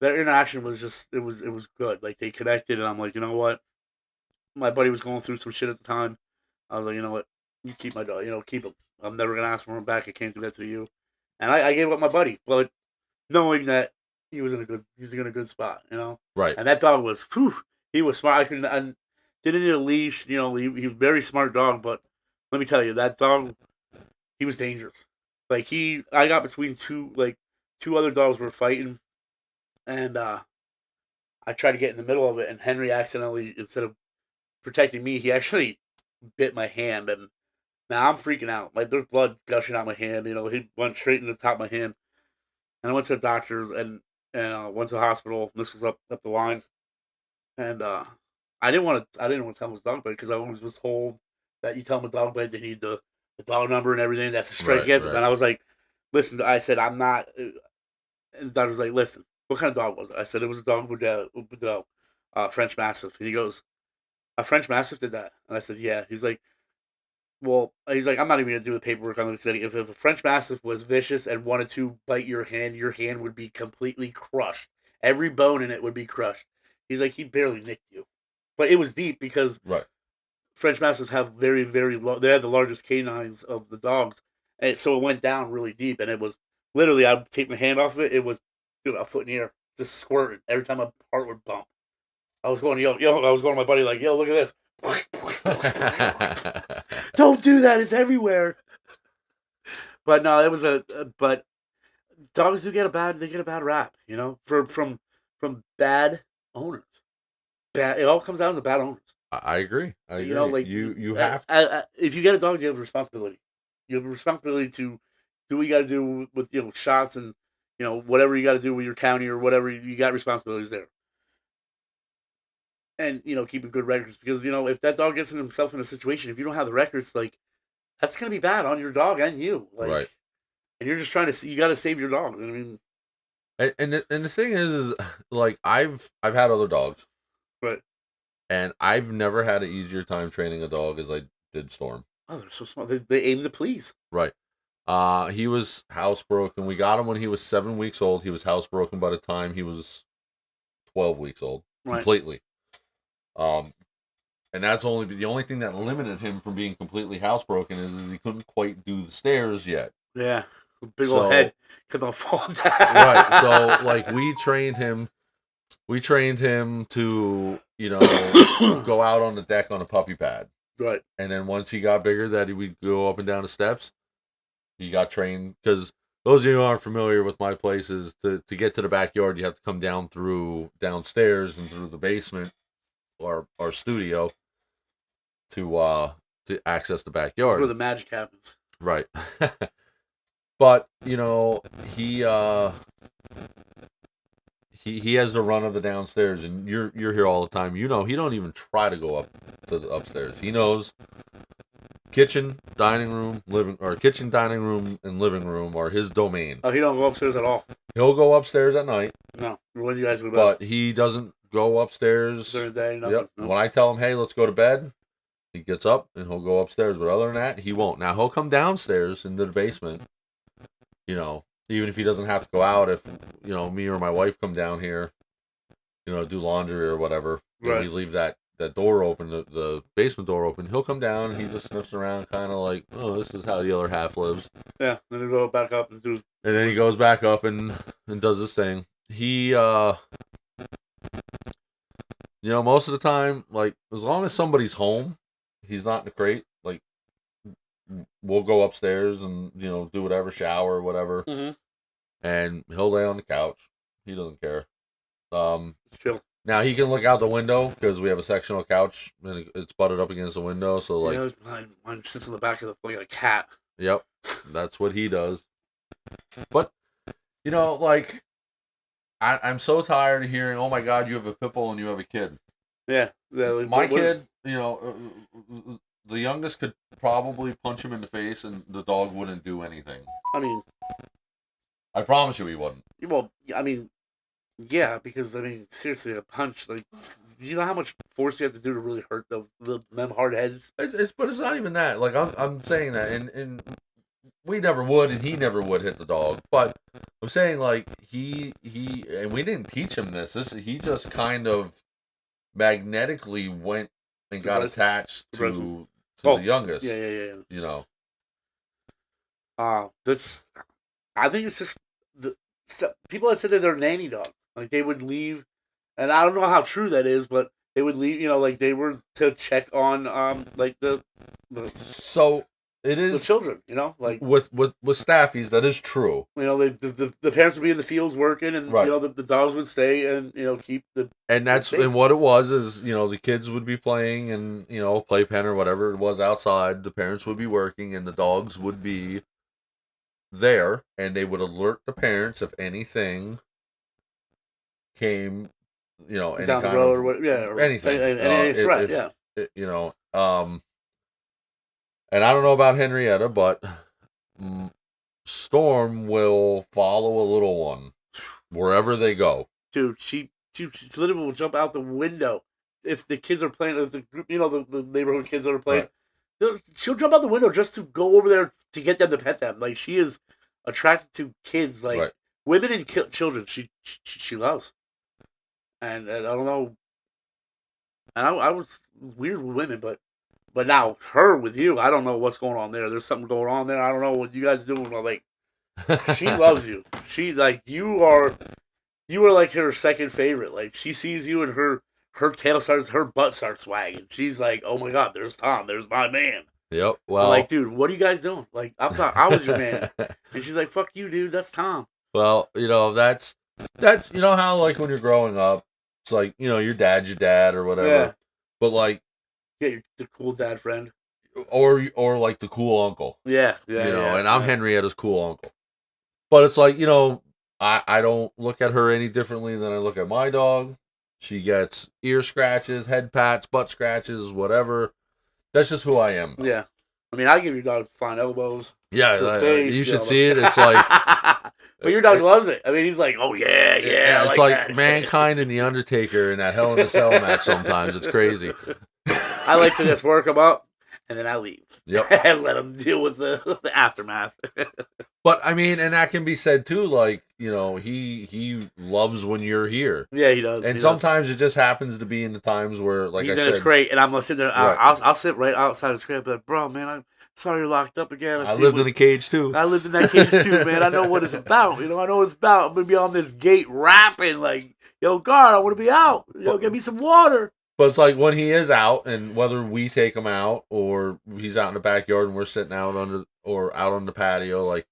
their interaction was just it was good. Like they connected, and I'm like, you know what? My buddy was going through some shit at the time. I was like, you know what? You keep my dog. Keep him. I'm never gonna ask for him back. I can't do that to you. And I gave up my buddy, but knowing that he was in a good spot. Right. And that dog was, whew, he was smart. I didn't need a leash. He was a very smart dog, but let me tell you, that dog, he was dangerous. Like I got between two other dogs were fighting, and I tried to get in the middle of it, and Henry accidentally, instead of protecting me, he actually bit my hand, and now I'm freaking out. Like there's blood gushing out my hand. He went straight in the top of my hand, and I went to the doctor and went to the hospital. This was up the line, and I didn't want to tell him it was dog bite because I always was told that you tell him a dog bite, they need the dog number and everything. That's a strike Right, against it. right. And I was like, listen, I said I'm not. And the doctor was like, listen, what kind of dog was it? I said it was a dog with French Mastiff. And he goes, a French Mastiff did that, and I said, yeah. He's like, well, I'm not even gonna do the paperwork on this. If a French Mastiff was vicious and wanted to bite your hand would be completely crushed. Every bone in it would be crushed. He's like, he barely nicked you, but it was deep because Right. French Mastiffs have very, very low. They have the largest canines of the dogs, and so it went down really deep, and it was literally. I'd take my hand off of it. It was, dude, a foot in the air, just squirting every time my heart would bump. I was going, yo, yo. I was going to my buddy like, yo, look at this. Don't do that. It's everywhere. But no, it was but dogs do get a bad rap, from bad owners. It all comes down to bad owners. I agree. I agree. Like you have if you get a dog, you have a responsibility. You have a responsibility to do what you got to do with shots and whatever you got to do with your county or whatever. You got responsibilities there, and keeping good records because if that dog gets himself in a situation, if you don't have the records, like that's gonna be bad on your dog and you. Like, right. and you're just trying to you got to save your dog. I mean, And the thing is like I've had other dogs, right? and I've never had an easier time training a dog as I did Storm. Oh, they're so smart. They aim to please. Right. He was housebroken. We got him when he was 7 weeks old. He was housebroken by the time he was 12 weeks old, Right. completely. And that's the only thing that limited him from being completely housebroken is he couldn't quite do the stairs yet. Yeah, big old head couldn't fall down. Right. So like we trained him to go out on the deck on a puppy pad. Right. And then once he got bigger, that he would go up and down the steps. He got trained because those of you who aren't familiar with my places, to get to the backyard, you have to come downstairs and through the basement or our studio to access the backyard. That's where the magic happens. Right. But he has the run of the downstairs, and you're here all the time. He don't even try to go up to the upstairs. He knows kitchen, dining room, and living room are his domain. Oh, he don't go upstairs at all. He'll go upstairs at night. No, when you guys go to bed. But he doesn't go upstairs during the day. Nothing. Yep. No. When I tell him, hey, let's go to bed, he gets up and he'll go upstairs. But other than that, he won't. Now he'll come downstairs into the basement. Even if he doesn't have to go out, if me or my wife come down here, do laundry or whatever, and Right. we leave that door open, the basement door open, he'll come down and he just sniffs around, kind of like, oh, this is how the other half lives. Yeah. Then he'll go back up and do. And then he goes back up and does his thing. He, most of the time, like as long as somebody's home, he's not in the crate. Like we'll go upstairs and do whatever, shower, whatever. Mm-hmm. And he'll lay on the couch. He doesn't care. Chill. Now he can look out the window because we have a sectional couch and it's butted up against the window. So like, mine sits in the back of like a cat. Yep, that's what he does. But like, I'm so tired of hearing, "Oh my God, you have a pit bull and you have a kid." Yeah. My kid, the youngest could probably punch him in the face and the dog wouldn't do anything. I mean, I promise you he wouldn't. well, I mean, yeah, because seriously, a punch, like, you know how much force you have to do to really hurt them hard heads. But it's not even that. Like I'm saying that, and we never would, and he never would hit the dog. But I'm saying like he and we didn't teach him this. He just kind of magnetically went and got Surprise. attached Surprising. to the Oh, yeah, youngest. yeah, yeah. You know. That's. I think it's just the people that said that they're nanny dog. Like they would leave, and I don't know how true that is, but they would leave. You know, like they were to check on like the, So it the is children. You know, like with staffies. That is true. you know the parents would be in the fields working, and you Right. know the dogs would stay and you know keep And that's safe. and what it was is the kids would be playing and playpen or whatever it was outside. The parents would be working and the dogs would be there, and they would alert the parents if anything came, any down the kind road of or what? Yeah, or anything. any threat. If Yeah, and I don't know about Henrietta, but mm, Storm will follow a little one wherever they go. dude, she literally will jump out the window if the kids are playing. If the group, you know, the neighborhood kids that are playing, Right. she'll jump out the window just to go over there to get them to pet them. Like she is attracted to kids, like Right. women and children. She loves, and I don't know. And I was weird with women, but now her with you, I don't know what's going on there. There's something going on there. I don't know what you guys are doing. But like she loves you. She like you are like her second favorite. Like she sees you and her butt starts wagging. She's like, oh my god, there's Tom, there's my man. Yep. I'm like, Well. dude, what are you guys doing? Like, I was your man, and she's like, fuck you, dude, that's Tom. Well, that's how like when you're growing up, it's like your dad's your dad or whatever. Yeah, But like, yeah, you're the cool dad friend. or like the cool uncle, Yeah, yeah, yeah. and I'm yeah. Henrietta's cool uncle. But it's like, I don't look at her any differently than I look at my dog. She gets ear scratches, head pats, butt scratches, whatever. That's just who I am. Yeah. I mean, I give your dog flying elbows. Yeah, to the face, you you should know, see it. It's like, but your dog loves it. I mean, he's like, oh yeah, yeah. I it's like like that. Mankind and the Undertaker in that Hell in a Cell match. Sometimes it's crazy. I like to just work him up, and then I leave. Yep. And let him deal with the aftermath. But I mean, and that can be said too. Like he loves when you're here, Yeah, he does. and he sometimes it just happens to be in the times where, like he's I in his said, crate, and I'm gonna sit there. Right. I'll sit right outside his crate. But bro, man, I'm sorry you're locked up again. I lived in a cage too. I lived in that cage too, man. I know what it's about. You know, I know what it's about. I'm gonna be on this gate rapping like, "Yo, guard, I want to be out. Yo, get me some water." But it's like when he is out, and whether we take him out or he's out in the backyard and we're sitting out under or out on the patio, like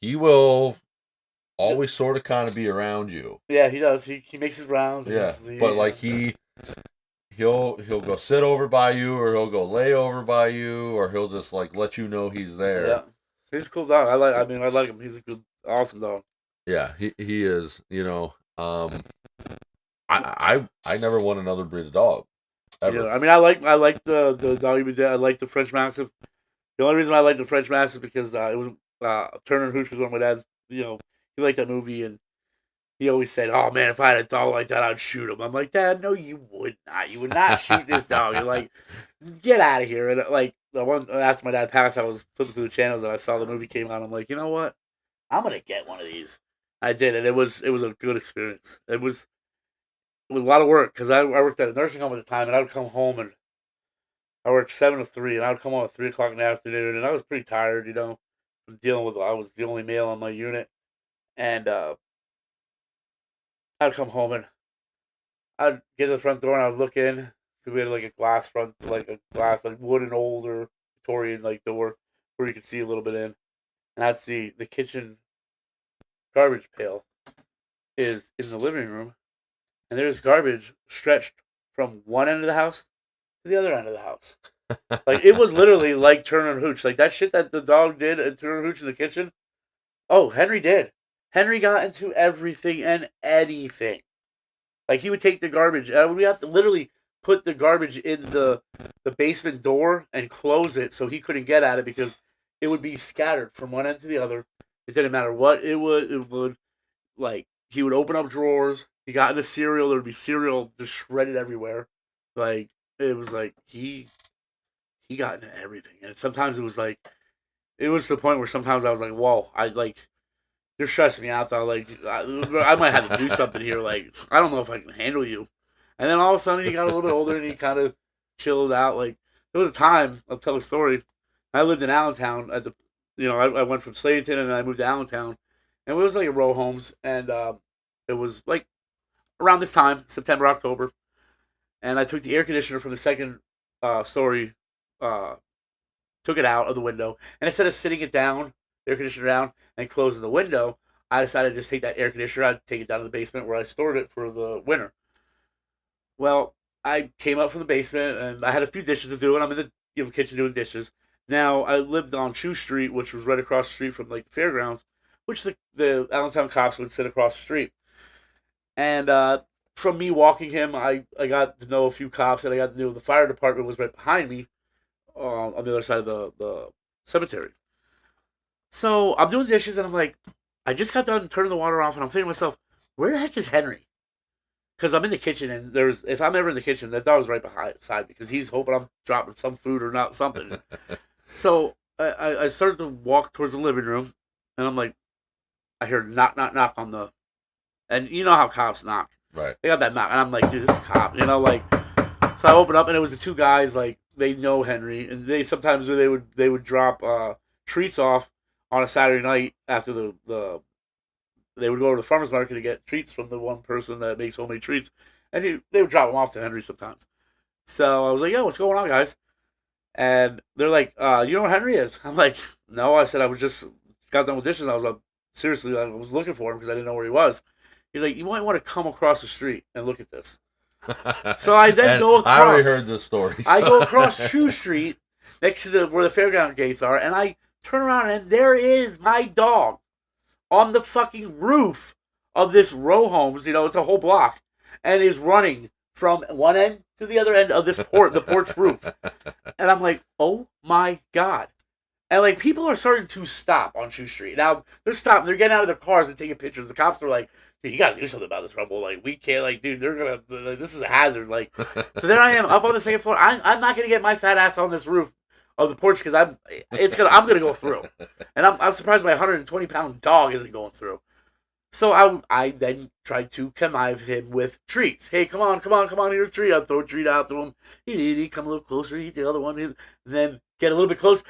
he will always sort of kind of be around you. Yeah, he does. He makes his rounds. Yeah, but like he'll go sit over by you, or he'll go lay over by you, or he'll just like let you know he's there. Yeah, he's a cool dog. I like him. He's a good, awesome dog. Yeah, he is. I never want another breed of dog. Ever. Yeah, I mean, I like the dog we did. I like the French Mastiff. The only reason I like the French Mastiff because it was Turner and Hooch was one of my dad's. You know, he liked that movie, and he always said, "Oh man, if I had a dog like that, I'd shoot him." I'm like, Dad, no, you would not. You would not shoot this dog. You're like, get out of here. And like the one after my dad passed, I was flipping through the channels and I saw the movie came out. I'm like, you know what? I'm gonna get one of these. I did, and it was a good experience. It was a lot of work because I worked at a nursing home at the time, and I would come home and I worked 7 to 3, and I would come home at 3 o'clock in the afternoon, and I was pretty tired, you know, from dealing with. I was the only male on my unit, and I'd come home and I'd get to the front door and I'd look in because we had like a glass front, like a glass, like wooden older Victorian like door where you could see a little bit in, and I'd see the kitchen garbage pail is in the living room, and there's garbage stretched from one end of the house to the other end of the house. Like it was literally like Turner and Hooch, like that shit that the dog did at Turner and Hooch in the kitchen. Oh, Henry did. Henry got into everything and anything. Like he would take the garbage. We have to literally put the garbage in the basement door and close it so he couldn't get at it because it would be scattered from one end to the other. It didn't matter what it would. It would like he would open up drawers. He got into cereal. There would be cereal just shredded everywhere. Like it was like he got into everything. And sometimes it was like it was to the point where sometimes I was like, whoa, I like you're stressing me out though. Like I might have to do something here. Like I don't know if I can handle you. And then all of a sudden he got a little bit older and he kind of chilled out. Like there was a time, I'll tell a story. I lived in Allentown at the, I went from Slayton and I moved to Allentown, and it was like a row homes, and it was like around this time, September, October, and I took the air conditioner from the second story, took it out of the window, and instead of sitting it down, air conditioner down, and closing the window, I decided to just take that air conditioner, I'd take it down to the basement where I stored it for the winter. Well, I came up from the basement and I had a few dishes to do, and I'm in the kitchen doing dishes. Now I lived on Shoe Street, which was right across the street from like the fairgrounds, which the Allentown cops would sit across the street. And from me walking him, I got to know a few cops, and I got to know the fire department was right behind me on the other side of the cemetery. So I'm doing dishes, and I'm like, I just got done turning the water off, and I'm thinking to myself, where the heck is Henry? Because I'm in the kitchen, and if I'm ever in the kitchen, that dog's right beside me because he's hoping I'm dropping some food or not something. So I started to walk towards the living room, and I'm like, I hear knock, knock, knock on the, and you know how cops knock. Right. They got that knock, and I'm like, dude, this is a cop, like. So I open up, and it was the two guys, like they know Henry, and they sometimes they would drop treats off on a Saturday night after the they would go to the farmer's market to get treats from the one person that makes homemade treats, and they would drop them off to Henry sometimes. So I was like, yo, what's going on, guys? And they're like, you know what Henry is? I'm like, no. I said, I was just got done with dishes. I was seriously, I was looking for him because I didn't know where he was. He's like, you might want to come across the street and look at this. So I then go across. I already heard this story. So. I go across Shoe Street next to where the fairground gates are, and I turn around, and there is my dog on the fucking roof of this row homes. It's a whole block, and is running from one end to the other end of this the porch roof. And I'm like, oh my God. And like people are starting to stop on Shoe Street. Now they're stopping, they're getting out of their cars and taking pictures. The cops are like, dude, you gotta do something about this Rumble. Like we can't, like, dude, this is a hazard. Like, so there I am up on the second floor. I'm not gonna get my fat ass on this roof of the porch because I'm gonna go through. And I'm surprised my 120-pound dog isn't going through. So I then tried to connive him with treats. Hey, come on, here's a treat. I'd throw a treat out to him. He'd come a little closer, eat the other one, and then get a little bit close.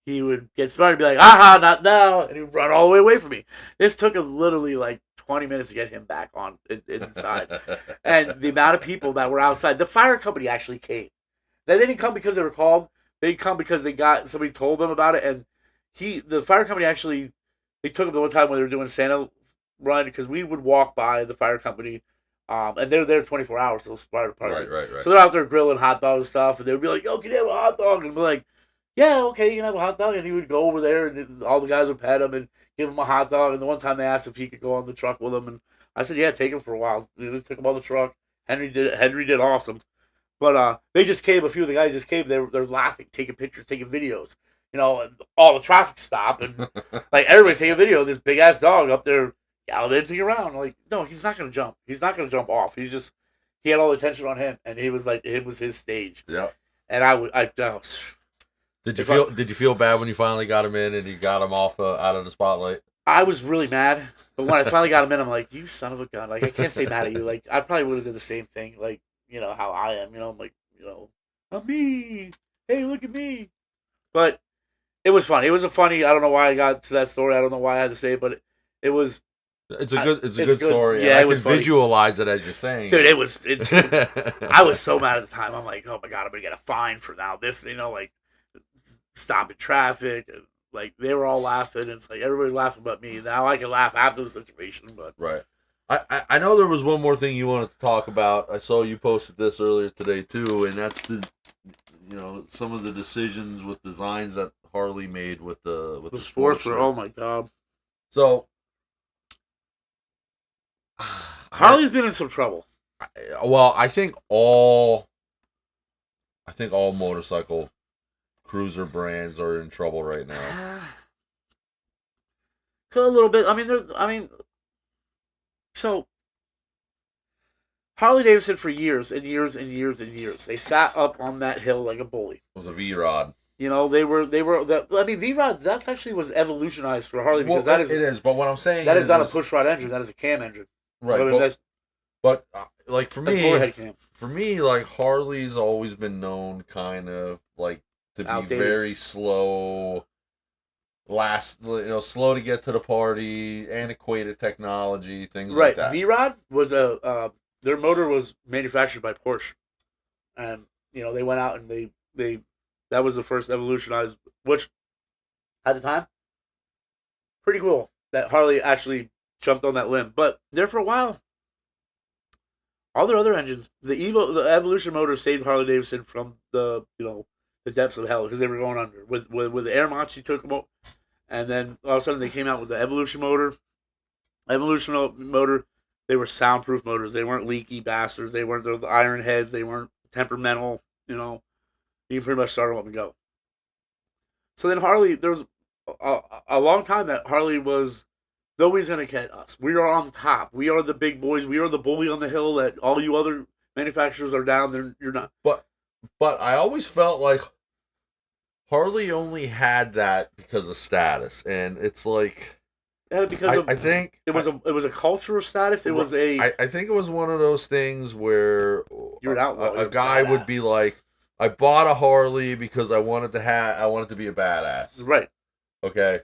He would get smart and be like, aha, not now, and he'd run all the way away from me. This took literally like 20 minutes to get him back on inside. And the amount of people that were outside, the fire company actually came. They didn't come because they were called. They come because somebody told them about it, and the fire company actually, they took him the one time when they were doing Santa run, because we would walk by the fire company, and they're there 24 hours, those fire department. Right. So they're out there grilling hot dogs and stuff, and they would be like, yo, can you have a hot dog? And I'd be like, yeah, okay, you can have a hot dog. And he would go over there, and all the guys would pet him and give him a hot dog. And the one time they asked if he could go on the truck with him, and I said, yeah, take him for a while. They took him on the truck. Henry did awesome. But they just came. A few of the guys just came. They're laughing, taking pictures, taking videos. And all the traffic stopped, and like everybody's taking a video of this big ass dog up there gallivanting around. I'm like, no, he's not gonna jump. He's not gonna jump off. He had all the attention on him, and he was like, it was his stage. Yeah. And I Did you feel bad when you finally got him in and you got him off out of the spotlight? I was really mad, but when I finally got him in, I'm like, you son of a gun! Like I can't stay mad at you. Like I probably would have did the same thing. Like how I am. I'm like I'm me. Hey, look at me. But it was funny. It was a funny. I don't know why I got to that story. I don't know why I had to say it, but it was. It's a good story. Yeah, I can visualize it as you're saying. Dude, I was so mad at the time. I'm like, oh my God, I'm gonna get a fine for now. This, like stopping traffic. And, like they were all laughing. It's like everybody's laughing but me. Now I can laugh after the situation, but right. I know there was one more thing you wanted to talk about. I saw you posted this earlier today too, and that's some of the decisions with designs that Harley made with the Sportster. Oh my God. So Harley's been in some trouble. Well, I think all motorcycle cruiser brands are in trouble right now. A little bit. So Harley Davidson for years and years and years and years, they sat up on that hill like a bully. With a V-Rod. You know, they were. I mean, V-Rod. That's actually was evolutionized for Harley because Well, it is. But what I'm saying that is not a is push rod engine. That is a cam engine. I right. mean, But like that's motorhead cam. for me, like Harley's always been known kind of like to be Outdated. very slow, slow to get to the party, antiquated technology, things like Right. that. V-Rod was their motor was manufactured by Porsche, and they went out and they that was the first evolutionized, which at the time pretty cool that Harley actually jumped on that limb. But there for a while, all their other engines, the Evolution motor saved Harley Davidson from the depths of hell because they were going under. With the Air Mods, she took them out, and then all of a sudden they came out with the Evolution motor. Evolution motor, they were soundproof motors. They weren't leaky bastards. They weren't the iron heads. They weren't temperamental. You can pretty much start them up and go. So then Harley, there was a long time that Harley was nobody's gonna get us. We are on top. We are the big boys. We are the bully on the hill that all you other manufacturers are down there. You're not. But I always felt like Harley only had that because of status, and it's like Because I think it was a cultural status. It was a. I think it was one of those things where You're an outlaw. a guy would be like, I bought a Harley because I wanted to be a badass. Right. Okay.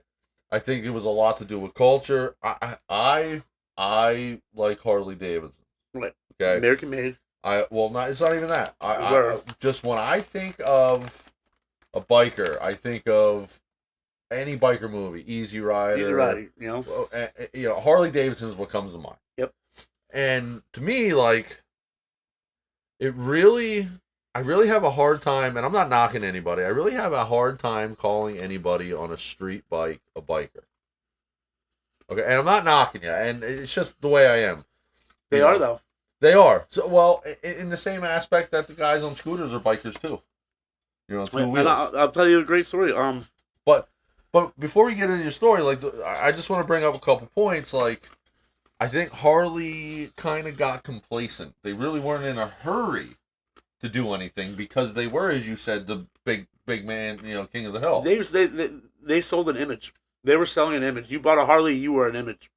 I think it was a lot to do with culture. I like Harley Davidson. Right. Okay. American made. It's not even that. I just when I think of a biker, I think of any biker movie, Easy Rider. Easy Rider, Harley Davidson is what comes to mind. Yep. And to me, like, I really have a hard time, and I'm not knocking anybody. I really have a hard time calling anybody on a street bike a biker. Okay, and I'm not knocking you, and it's just the way I am. They are though. They are. So, well, in the same aspect that the guys on scooters are bikers too. Two wheels. I'll tell you a great story. But before we get into your story, like, I just want to bring up a couple points. Like, I think Harley kind of got complacent. They really weren't in a hurry to do anything because they were, as you said, the big man, king of the hill. They sold an image. They were selling an image. You bought a Harley, you were an image.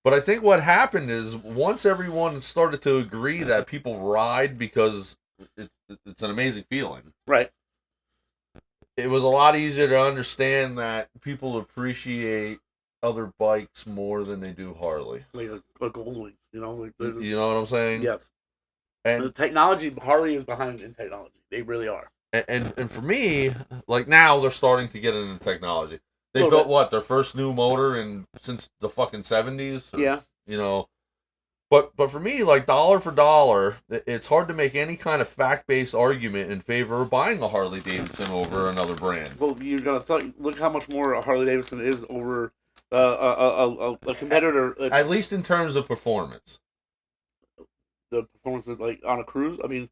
But I think what happened is once everyone started to agree that people ride because it's an amazing feeling. Right. It was a lot easier to understand that people appreciate other bikes more than they do Harley. Like a Goldwing, you know what I'm saying? Yes. And the technology, Harley is behind in technology. They really are. And for me, like now they're starting to get into technology. They built their first new motor since the fucking 70s? Yeah. But for me, like dollar for dollar, it's hard to make any kind of fact-based argument in favor of buying a Harley Davidson over another brand. Well, you're gonna look how much more a Harley Davidson is over a competitor. At least in terms of performance. The performance like on a cruise. I mean,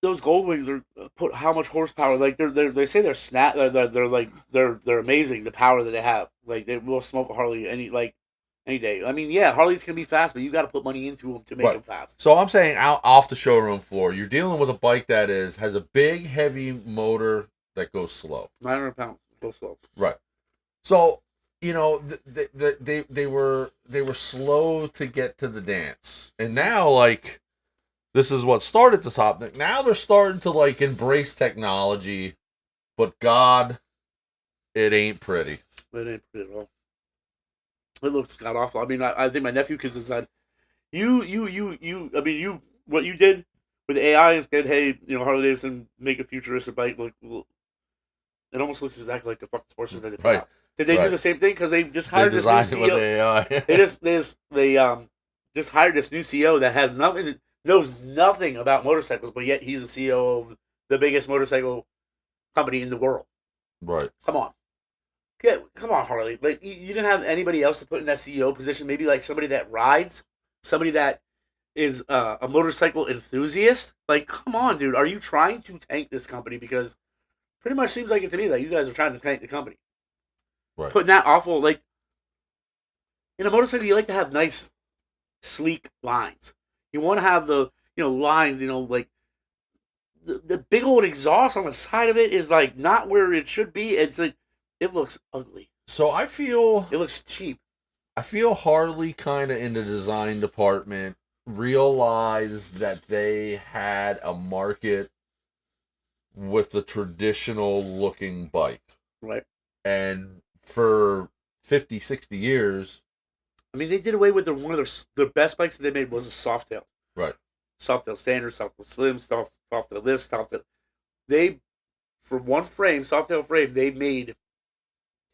those Goldwings are put how much horsepower? Like they say they're snap. They're amazing. The power that they have. Like they will smoke a Harley any day. I mean, yeah, Harleys can be fast, but you got to put money into them to make them fast. So I'm saying off the showroom floor, you're dealing with a bike that has a big, heavy motor that goes slow. 900 pounds, goes slow. Right. So they were slow to get to the dance, and now like this is what started the top. Now they're starting to like embrace technology, but God, it ain't pretty. It ain't pretty at all. It looks god awful. I mean, I think my nephew could decide. I mean, what you did with AI instead. Hey, Harley Davidson make a futuristic bike. Look, it almost looks exactly like the fucking Porsche that they put out. Did they do the same thing? Because they just hired this new CEO. They just hired this new CEO that knows nothing about motorcycles, but yet he's the CEO of the biggest motorcycle company in the world. Right. Come on. Come on, Harley. Like you didn't have anybody else to put in that CEO position. Maybe like somebody that rides, somebody that is a motorcycle enthusiast. Like, come on, dude. Are you trying to tank this company? Because pretty much seems like it to me that you guys are trying to tank the company. Right. Putting that awful in a motorcycle, you like to have nice, sleek lines. You want to have the lines. Like the big old exhaust on the side of it is like not where it should be. It's like it looks ugly. So It looks cheap. I feel Harley kind of in the design department realized that they had a market with the traditional looking bike. Right. And for 50, 60 years. I mean, they did away with one of their best bikes that they made was a Softail. Right. Softail Standard, Softail Slim, Softail this, Softail. They, for one frame, Softail frame, they made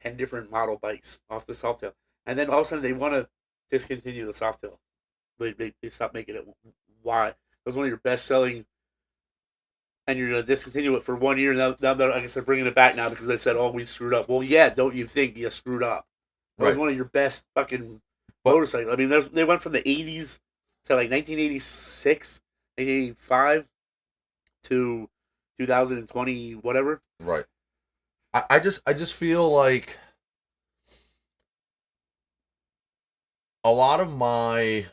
10 different model bikes off the Softail. And then all of a sudden they want to discontinue the Softail. They stopped making it. Why? It was one of your best selling, and you're going to discontinue it for 1 year. Now I guess they're bringing it back now because they said, oh, we screwed up. Well, yeah, don't you think you screwed up? It was one of your best fucking motorcycles. I mean, they went from the 80s to like 1986, 1985 to 2020, whatever. Right. I just feel like a lot of my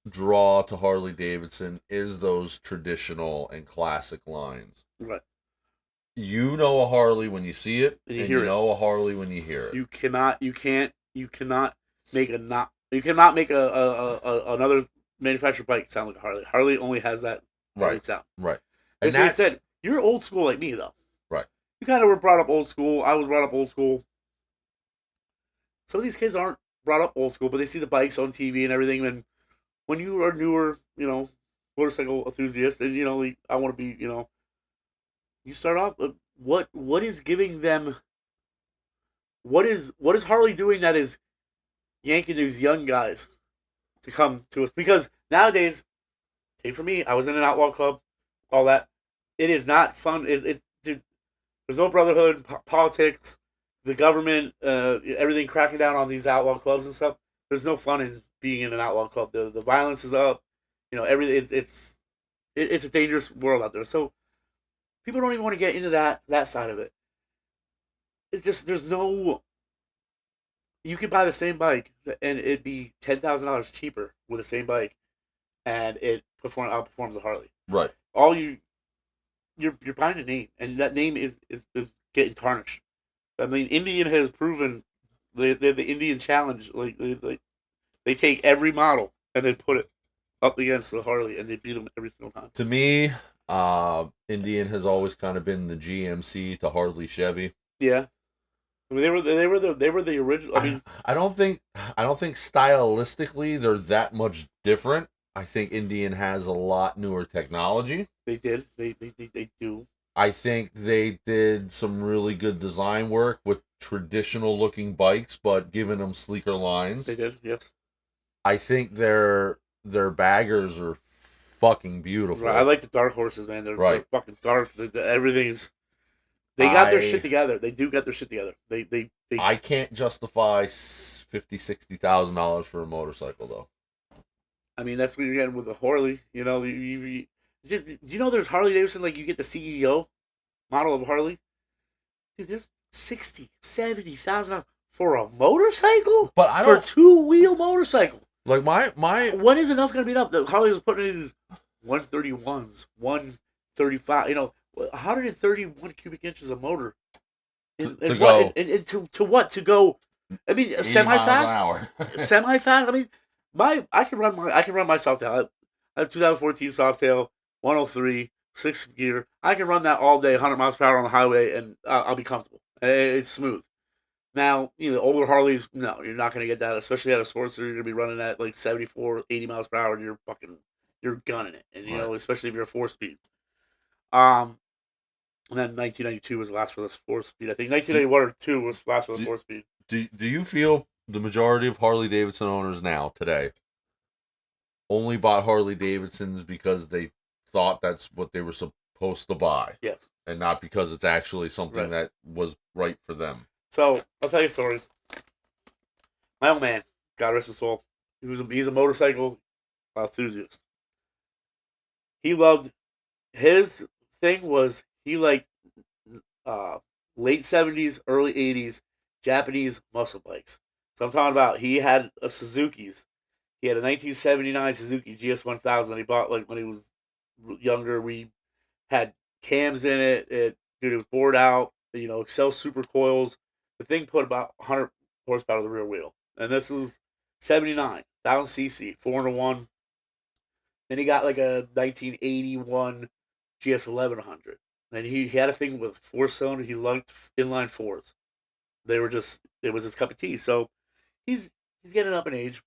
draw to Harley Davidson is those traditional and classic lines. Right. You know a Harley when you see it, and you know a Harley when you hear it. You cannot make another manufactured bike sound like a Harley. Harley only has that sound. Right. And that's said, you're old school like me though. Right. You kind of were brought up old school. I was brought up old school. Some of these kids aren't brought up old school, but they see the bikes on TV and everything. And when you are newer, motorcycle enthusiast, and I want to be, you start off. What is giving them? What is Harley doing that is yanking these young guys to come to us? Because nowadays, take for me, I was in an outlaw club, all that. It is not fun. Dude, there's no brotherhood, politics, the government, everything cracking down on these outlaw clubs and stuff. There's no fun in being in an outlaw club. The violence is up. Everything. It's a dangerous world out there. So people don't even want to get into that side of it. It's just there's no. You could buy the same bike and it'd be $10,000 cheaper with the same bike, and it outperforms the Harley. Right. You're buying a name, and that name is getting tarnished. I mean, Indian has proven the Indian Challenge. Like they take every model and they put it up against the Harley, and they beat them every single time. To me, Indian has always kind of been the GMC to Harley Chevy. Yeah. I mean, they were the original. I mean, I don't think stylistically they're that much different. I think Indian has a lot newer technology. They did. They do. I think they did some really good design work with traditional looking bikes, but giving them sleeker lines. They did. Yes. I think their baggers are fucking beautiful. Right. I like the dark horses, man. They're fucking dark. Everything's. They got their shit together. They do got their shit together. They I can't justify $50,000-$60,000 for a motorcycle though. I mean, that's what you're getting with the Harley. Do you know there's Harley Davidson, like you get the CEO model of Harley? Dude, there's $60,000-$70,000 for a motorcycle? But I don't... For a two-wheel motorcycle. Like my... When is enough going to be enough? The Harley was putting in these 131s, 135, 131 cubic inches of motor. To what? To go, I mean, semi-fast? Semi-fast? I mean, I can run my Softail. I have 2014 Softail, 103, 6 gear. I can run that all day, 100 miles per hour on the highway, and I'll be comfortable. It's smooth. Now, older Harleys, no, you're not going to get that, especially at a Sportster. You're going to be running at like 74, 80 miles per hour, and you're gunning it. And, especially if you're a 4-speed. And then 1992 was the last for the 4-speed. I think 1991 or 2 was the last for the 4-speed. Do you feel the majority of Harley Davidson owners now, today, only bought Harley Davidsons because they thought that's what they were supposed to buy? Yes. And not because it's actually something that was right for them. So, I'll tell you a story. My old man, God rest his soul, he's a motorcycle enthusiast. He loved, his thing was, he liked late 70s, early 80s Japanese muscle bikes. So I'm talking about, he had a Suzuki's. He had a 1979 Suzuki GS1000 that he bought like when he was younger. We had cams in it. Dude, it was bored out. You know, Excel super coils. The thing put about 100 horsepower to the rear wheel, and this is 79 1,000 cc, 401. Then he got like a 1981 GS 1100. And he had a thing with 4-cylinder. He liked inline fours. They were just, it was his cup of tea. So he's getting up in age,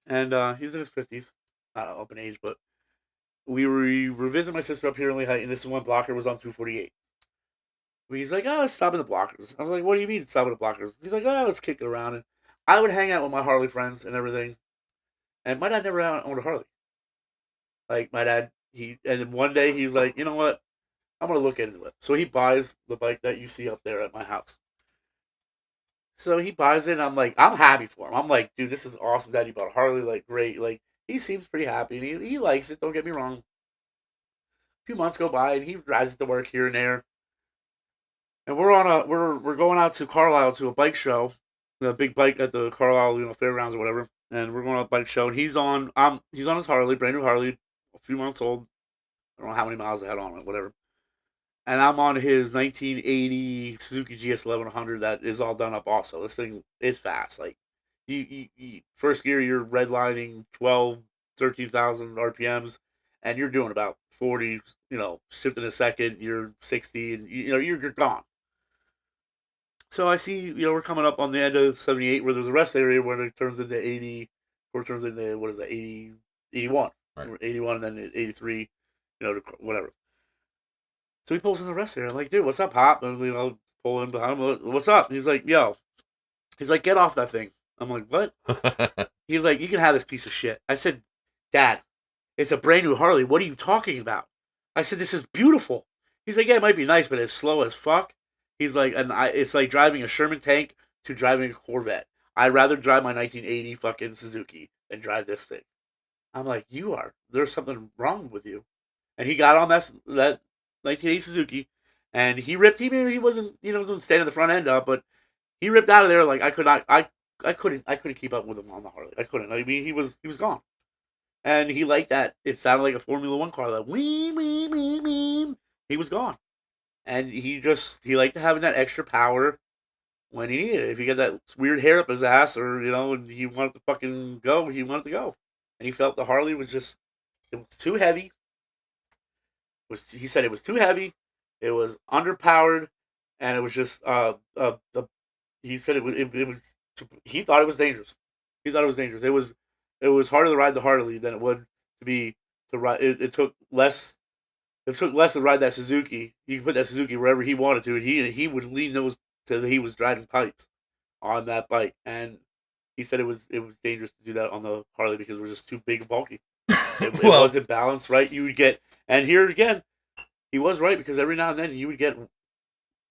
and he's in his 50s. Not up in age, but we were visiting my sister up here in Lehigh, and this is when Blocker was on 248. He's like, oh, let's stop at the Blockers. I was like, what do you mean stop at the Blockers? He's like, oh, let's kick it around. And I would hang out with my Harley friends and everything. And my dad never owned a Harley. Like, my dad, and then one day he's like, you know what? I'm going to look into it. So he buys the bike that you see up there at my house. So he buys it, and I'm like, I'm happy for him. I'm like, dude, this is awesome, Dad. You bought a Harley, like, great. Like, he seems pretty happy, and he likes it. Don't get me wrong. A few months go by, and he rides it to work here and there. And we're going out to Carlisle to a bike show, the big bike at the Carlisle, fairgrounds or whatever. And we're going to a bike show, and he's on his Harley, brand new Harley, a few months old. I don't know how many miles I had on it, whatever. And I'm on his 1980 Suzuki GS 1100 that is all done up also. This thing is fast. Like, you first gear, you're redlining 12, 13,000 RPMs, and you're doing about 40, shifting a second, you're 60, and, you're gone. So I see, we're coming up on the end of 78 where there's a rest area where it turns into 80, or it turns into, 80, 81. Right. 81 and then 83, whatever. So he pulls in the rest area. I'm like, dude, what's up, Pop? And, pull in behind him. What's up? And he's like, yo. He's like, get off that thing. I'm like, what? He's like, you can have this piece of shit. I said, Dad, it's a brand new Harley. What are you talking about? I said, this is beautiful. He's like, yeah, it might be nice, but it's slow as fuck. He's like, it's like driving a Sherman tank to driving a Corvette. I'd rather drive my 1980 fucking Suzuki than drive this thing. I'm like, there's something wrong with you. And he got on that 1980 Suzuki, and he ripped. He wasn't standing the front end up, but he ripped out of there like I couldn't keep up with him on the Harley. I couldn't. I mean, he was gone, and he liked that. It sounded like a Formula One car. Like wee wee wee wee. He was gone, and he liked having that extra power when he needed it. If he got that weird hair up his ass, or and he wanted to fucking go, he wanted to go, and he felt the Harley was just too heavy. He said it was too heavy, it was underpowered, and it was just he said it was he thought it was dangerous. He thought it was dangerous. It was harder to ride the Harley than it would to ride. It took less. It took less to ride that Suzuki. You could put that Suzuki wherever he wanted to, and he would lean those till he was driving pipes on that bike. And he said it was dangerous to do that on the Harley because it was just too big and bulky. It wasn't balanced right. You would get, and here again, he was right because every now and then you would get,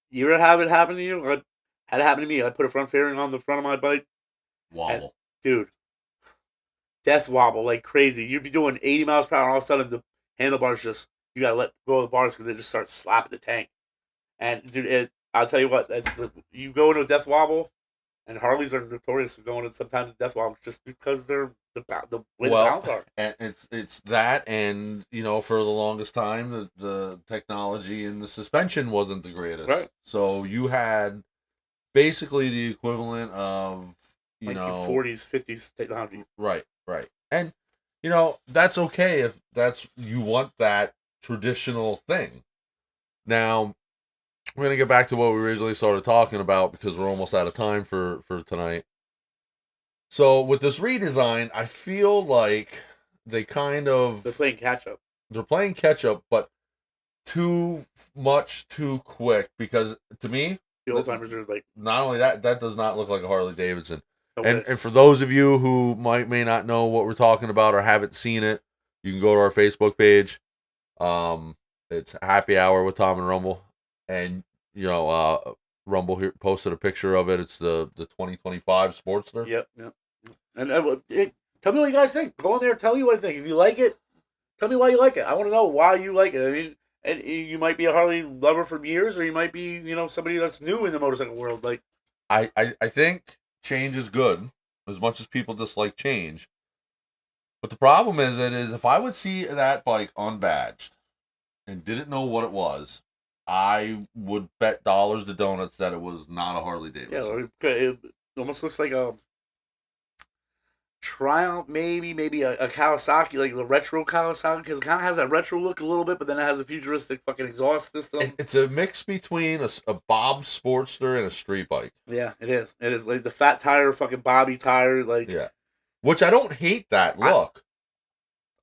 you ever have it happen to you? Or had it happen to me. I put a front fairing on the front of my bike. Wobble. And, dude, death wobble like crazy. You'd be doing 80 miles per hour, and all of a sudden the handlebars you gotta let go of the bars because they just start slapping the tank. And dude, I'll tell you what, you go into a death wobble, and Harleys are notorious for going into sometimes death wobbles just because they're the way the bounce are. And it's that, and for the longest time the technology and the suspension wasn't the greatest. Right. So you had basically the equivalent of 1940s, 50s technology. Right. And that's okay if you want that traditional thing. Now we're gonna get back to what we originally started talking about because we're almost out of time for tonight. So with this redesign, I feel like they're playing catch up. They're playing catch up, but too much too quick, because to me, the old timers are like, not only that does not look like a Harley Davidson. Okay. And for those of you who may not know what we're talking about or haven't seen it, you can go to our Facebook page. It's Happy Hour with Tom and Rumble, and Rumble here posted a picture of it. It's the 2025 Sportster. Yep. And tell me what you guys think. Go in there, tell me what you think. If you like it, tell me why you like it. I want to know why you like it. I mean, and you might be a Harley lover for years, or you might be, somebody that's new in the motorcycle world. Like, I think change is good, as much as people dislike change. But the problem is if I would see that bike unbadged, and didn't know what it was, I would bet dollars to donuts that it was not a Harley Yeah, Davidson. it almost looks like a Triumph, maybe a Kawasaki, like the retro Kawasaki, because it kind of has that retro look a little bit, but then it has a futuristic fucking exhaust system. It's a mix between a Bob Sportster and a street bike. Yeah, it is. It is like the fat tire, fucking Bobby tire. Like Yeah. Which I don't hate that I, look.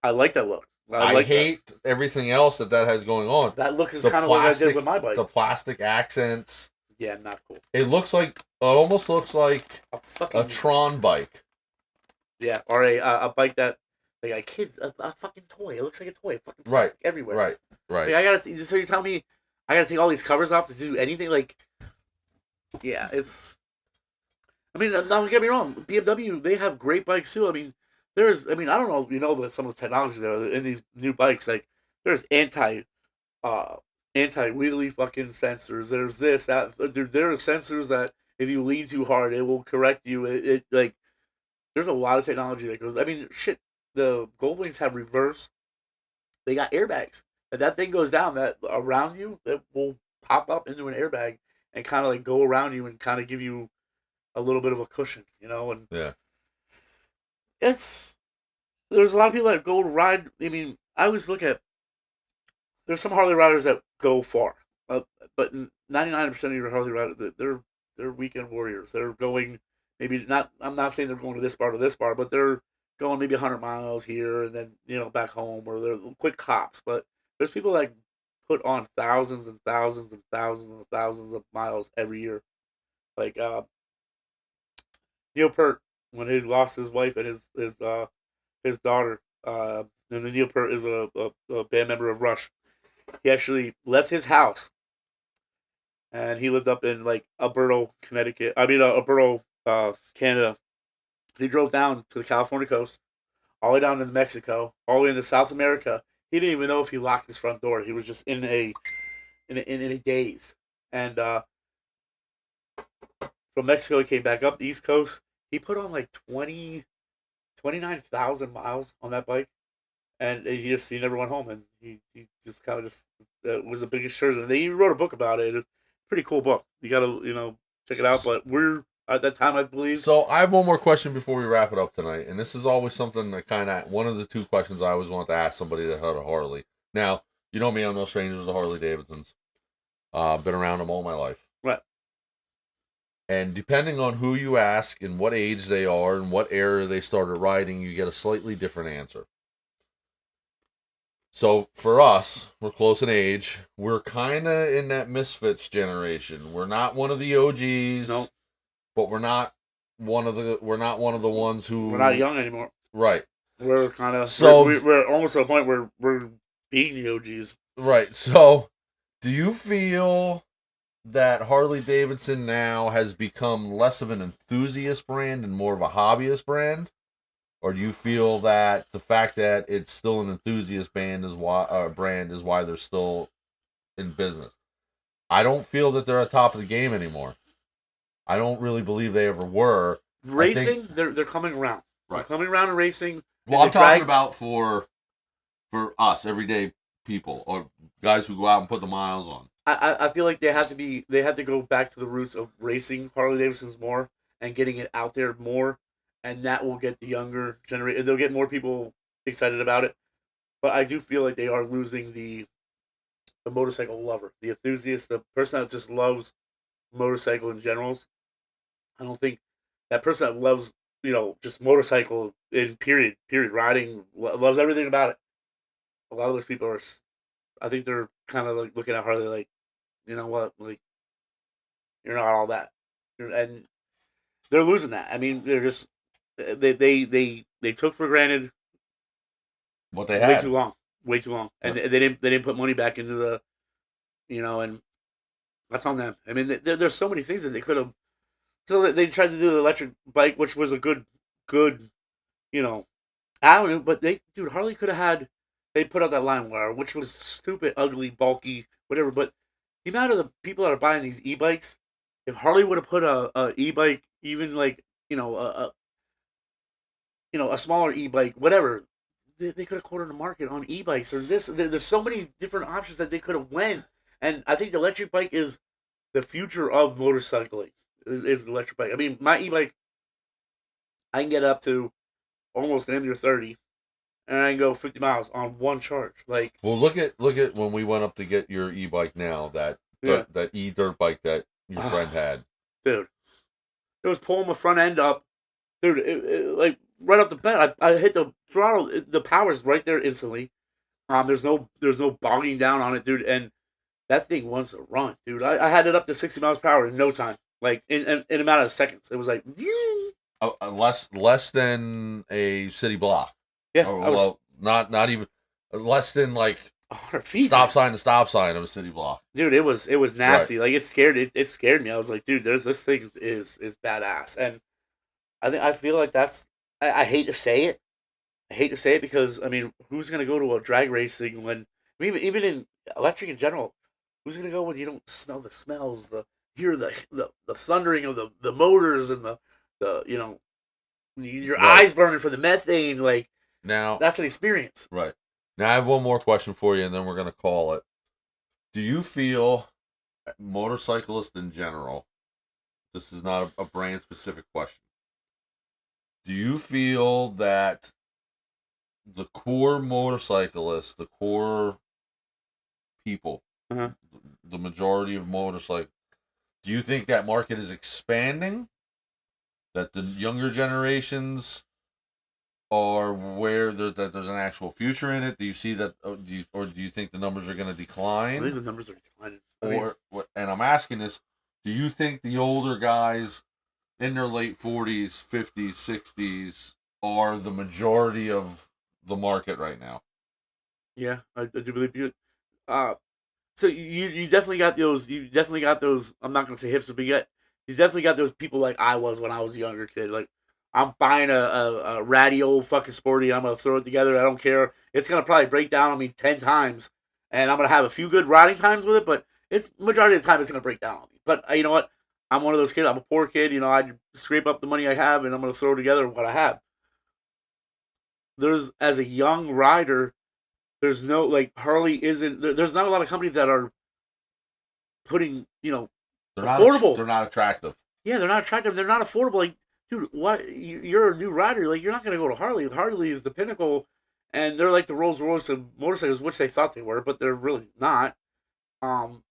I like that look. I I like that. hate everything else that has going on. That look is The kind of what I did plastic, with my bike. the plastic accents. Yeah, not cool. It almost looks like A fucking a Tron bike. yeah, or a bike that like a kid's a fucking toy. It looks like a toy. Fucking Right. plastic everywhere. Right. Right. Like, I gotta. So you tell me I gotta take all these covers off to do anything? Like, yeah, it's. I mean, don't get me wrong. BMW, they have great bikes too. I mean, I mean, I don't know if you know that some of the technology that are in these new bikes. Like, there's uh, anti wheelie fucking sensors. There's this, that. There are sensors that if you lean too hard, it will correct you. It like, there's a lot of technology that goes. I mean, shit. The Goldwings have reverse. They got airbags. If that thing goes down, that around you, that will pop up into an airbag and kind of like go around you and kind of give you a little bit of a cushion, you know. And Yeah. it's there's a lot of people that go ride. I mean, I always look at there's some Harley riders that go far, but 99% of your Harley riders, they're weekend warriors. They're going maybe not. I'm not saying they're going to this bar to this bar, but they're going maybe 100 miles here and then back home, or they're quick hops. But there's people that put on thousands and thousands and thousands and thousands of miles every year. Like Neil Peart, when he lost his wife and his daughter, and then Neil Peart is a band member of Rush. He actually left his house and he lived up in like Alberta, Connecticut. I mean, Alberta, Canada. He drove down to the California coast, all the way down to Mexico, all the way into South America. He didn't even know if he locked his front door. He was just in a daze. And from Mexico, he came back up the East Coast. He put on like 29,000 miles on that bike, and he never went home, and he just kind of just was the biggest surgeon. And he wrote a book about it. It's a pretty cool book. You gotta check it out. But we're at that time, I believe. So I have one more question before we wrap it up tonight, and this is always something that kind of one of the two questions I always want to ask somebody that had a Harley. Now, you know me, I'm no stranger to Harley Davidsons. Been around them all my life. Right. And depending on who you ask and what age they are and what era they started riding, you get a slightly different answer. So for us, we're close in age. We're kind of in that Misfits generation. We're not one of the OGs. Nope. But we're not one of the ones who We're not young anymore. Right. We're kind of we're almost to a point where we're being the OGs. Right. So, do you feel that Harley Davidson now has become less of an enthusiast brand and more of a hobbyist brand? Or do you feel that the fact that it's still an enthusiast brand is why they're still in business? I don't feel that they're at top of the game anymore. I don't really believe they ever were. Racing, they're coming around. Right. They're coming around in racing. Well, I'm talking about for us, everyday people, or guys who go out and put the miles on. I feel like they have to go back to the roots of racing Harley Davidsons more and getting it out there more, and that will get the younger generation. They'll get more people excited about it. But I do feel like they are losing the motorcycle lover, the enthusiast, the person that just loves motorcycle in general. I don't think that person that loves just motorcycle in period riding loves everything about it. A lot of those people are. I think they're kind of like looking at Harley like, you know what, like, you're not all that, and they're losing that. I mean, they're just they took for granted what they had way too long, and they didn't put money back into the, and that's on them. I mean, there's so many things that they could have. So they tried to do the electric bike, which was a good avenue, but Harley could have had. They put out that LimeWire, which was stupid, ugly, bulky, whatever. But the amount of the people that are buying these e-bikes, if Harley would have put a e-bike, even like a smaller e-bike, whatever, they could have cornered the market on e-bikes or this. There's so many different options that they could have went. And I think the electric bike is the future of motorcycling. Is the electric bike. I mean, my e-bike, I can get up to almost M30, and I can go 50 miles on one charge. Like, Well, look at when we went up to get your e-bike now, yeah, that e-dirt bike that your oh, friend had. dude, it was pulling my front end up, dude. Like right off the bat, I hit the throttle. The power's right there instantly. There's no bogging down on it, dude. And that thing wants to run, dude. I had it up to 60 miles per hour in no time, like in a matter of seconds. It was like, Less than a city block. yeah, Oh, I was well, not even less than like 100 feet. stop sign to stop sign of a city block. Dude, it was nasty. Like it scared me. I was like, dude, this thing is badass. And I feel like that's I hate to say it. I hate to say it because I mean, who's gonna go to a drag racing when I mean, even in electric in general, who's gonna go when you don't smell the smells, hear the thundering of the motors and the your Right. eyes burning for the methane, like Now, that's an experience. right. Now I have one more question for you, and then we're gonna call it. Do you feel motorcyclists in general? This is not a brand specific question. Do you feel that the core motorcyclists, the core people, Uh-huh. the majority of motorcycle, do you think that market is expanding? That the younger generations are where that there's an actual future in it? Do you see that? Or do you think the numbers are going to I decline? think the numbers are declining. I mean, And I'm asking this: do you think the older guys in their late 40s, 50s, 60s are the majority of the market right now? yeah, I do believe you. Uh, so you definitely got those. You definitely got those. I'm not gonna say hipster, but you definitely got those people like I was when I was a younger kid. Like I'm buying a ratty old fucking sporty. I'm gonna throw it together. I don't care. It's gonna probably break down on me 10 times, and I'm gonna have a few good riding times with it. But it's majority of the time it's gonna break down on me. But you know what? I'm one of those kids. I'm a poor kid. You know, I scrape up the money I have, and I'm gonna throw together what I have. There's as a young rider, there's no like Harley isn't. There's not a lot of companies that are putting affordable. They're not attractive. Yeah, they're not attractive. They're not affordable. Like, dude, what? You're a new rider. Like, you're not gonna go to Harley. Harley is the pinnacle, and they're like the Rolls Royce of motorcycles, which they thought they were, but they're really not. Um,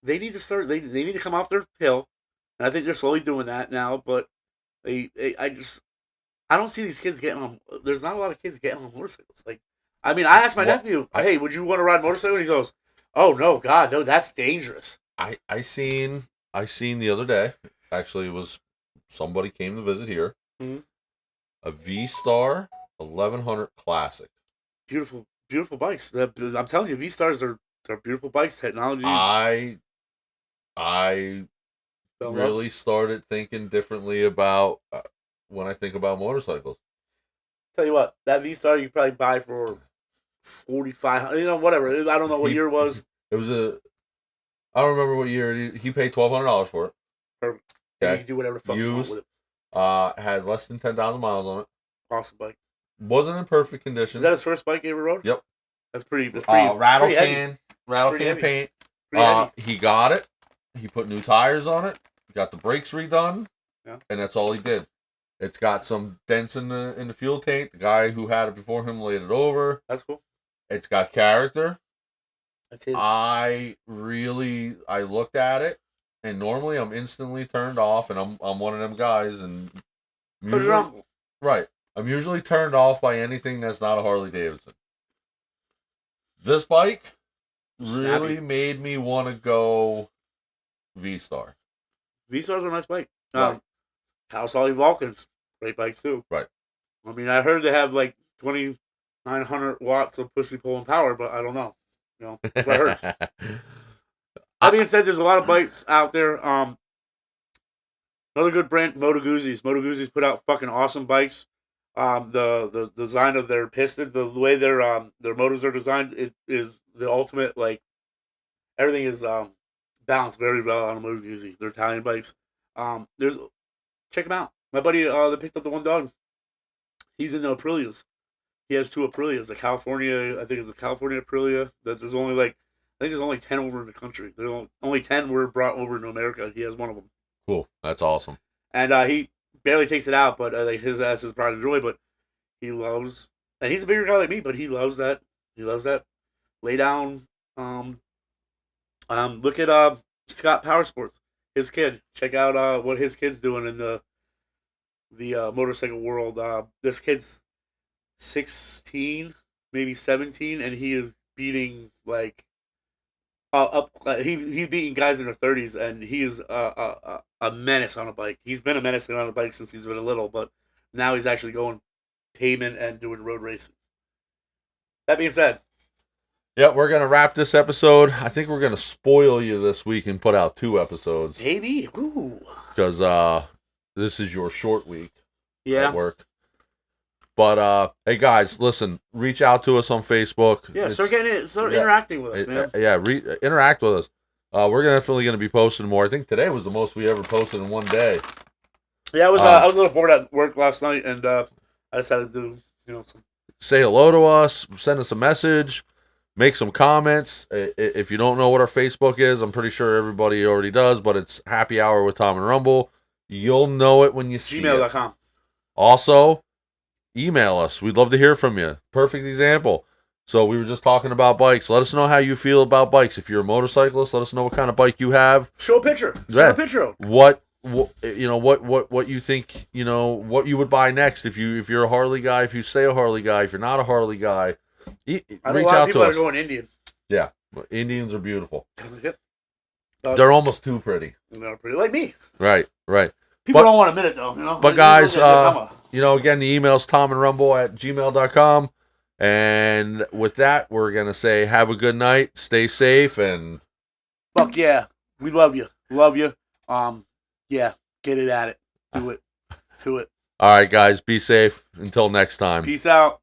they need to start. They need to come off their pill, and I think they're slowly doing that now. But I don't see these kids getting on. There's not a lot of kids getting on motorcycles. Like, I mean, I asked my What nephew, "Hey, would you want to ride a motorcycle?" And he goes, "Oh no, God, no, that's dangerous." I seen the other day. Actually, it was somebody came to visit here. Mhm. A V Star 1100 Classic. Beautiful, beautiful bikes. I'm telling you, V Stars are beautiful bikes. Technology. I Don't love. really started thinking differently about when I think about motorcycles. Tell you what, that V Star you could probably buy for 45. Whatever. I don't know what He, year it was. it was I don't remember what year he paid $1,200 for it. Perfect. And you Okay, can do whatever the fuck you want used. with it. Had less than 10,000 miles on it. Awesome bike. Wasn't in perfect Is condition. that his first bike he ever rode? Yep. That's pretty. That's pretty. Rattle pretty heavy. can, rattle Pretty can heavy. paint. Pretty heavy. He got it. He put new tires on it. Got the brakes redone. Yeah. And that's all he did. It's got some dents in the fuel tank. The guy who had it before him laid it over. That's cool. It's got character. That's his. I looked at it, and normally I'm instantly turned off, and I'm one of them guys, and Put it on. right. I'm usually turned off by anything that's not a Harley Davidson. This bike really Snappy. made me want to go V Star. V Stars are a nice bike. Right. House Ollie Vulcans, great bikes too. Right. I mean, I heard they have like 2,900 watts of pussy pulling power, but I don't know. That's what I heard. That being said, there's a lot of bikes out there. Another good brand, Moto Guzzi's. Moto Guzzi's put out fucking awesome bikes. The design of their piston, the way their motors are designed is the ultimate. Like everything is balanced very well on a Moto Guzzi. They're Italian bikes. Check them out. My buddy that picked up the one dog, he's in the Aprilias. He has 2 Aprilias. I think it's a California Aprilia. There's only I think there's only 10 over in the country. Only 10 were brought over to America. He has one of them. Cool. That's awesome. And he barely takes it out, but his ass is pride and joy. But he loves, and he's a bigger guy like me, but he loves that. He loves that. Lay down. Look at Scott Powersports, his kid. Check out what his kid's doing in the motorcycle world. This kid's 16, maybe 17, and he is beating he's beating guys in their 30s, and he is a menace on a bike. He's been a menace on a bike since he's been little, but now he's actually going pavement and doing road racing. That being said, yeah, we're gonna wrap this episode. I think we're gonna spoil you this week and put out 2 episodes maybe, ooh, because this is your short week yeah. at work. But hey guys, listen, reach out to us on Facebook. Yeah, start interacting with us, man. Interact with us. We're definitely gonna be posting more. I think today was the most we ever posted in one day. Yeah, I was a little bored at work last night, and I decided to do say hello to us, send us a message, make some comments. If you don't know what our Facebook is, I'm pretty sure everybody already does, but it's Happy Hour with Tom and Rumble. You'll know it when you see gmail.com. it. Also, email us. We'd love to hear from you. Perfect example. So we were just talking about bikes. Let us know how you feel about bikes. If you're a motorcyclist, let us know what kind of bike you have. Show a picture. Send a picture. What you think, what you would buy next if you're a Harley guy, if you say a Harley guy, if you're not a Harley guy, reach out to us. A lot of people are going Indian. Yeah, Indians are beautiful. Yep. They're almost too pretty. They're pretty like me. Right. People don't want to admit it though, But guys, again, the email's tomandrumble@gmail.com. And with that, we're gonna say have a good night, stay safe, and fuck yeah, we love you. Yeah, get it at it. Do it. All right, guys, be safe. Until next time. Peace out.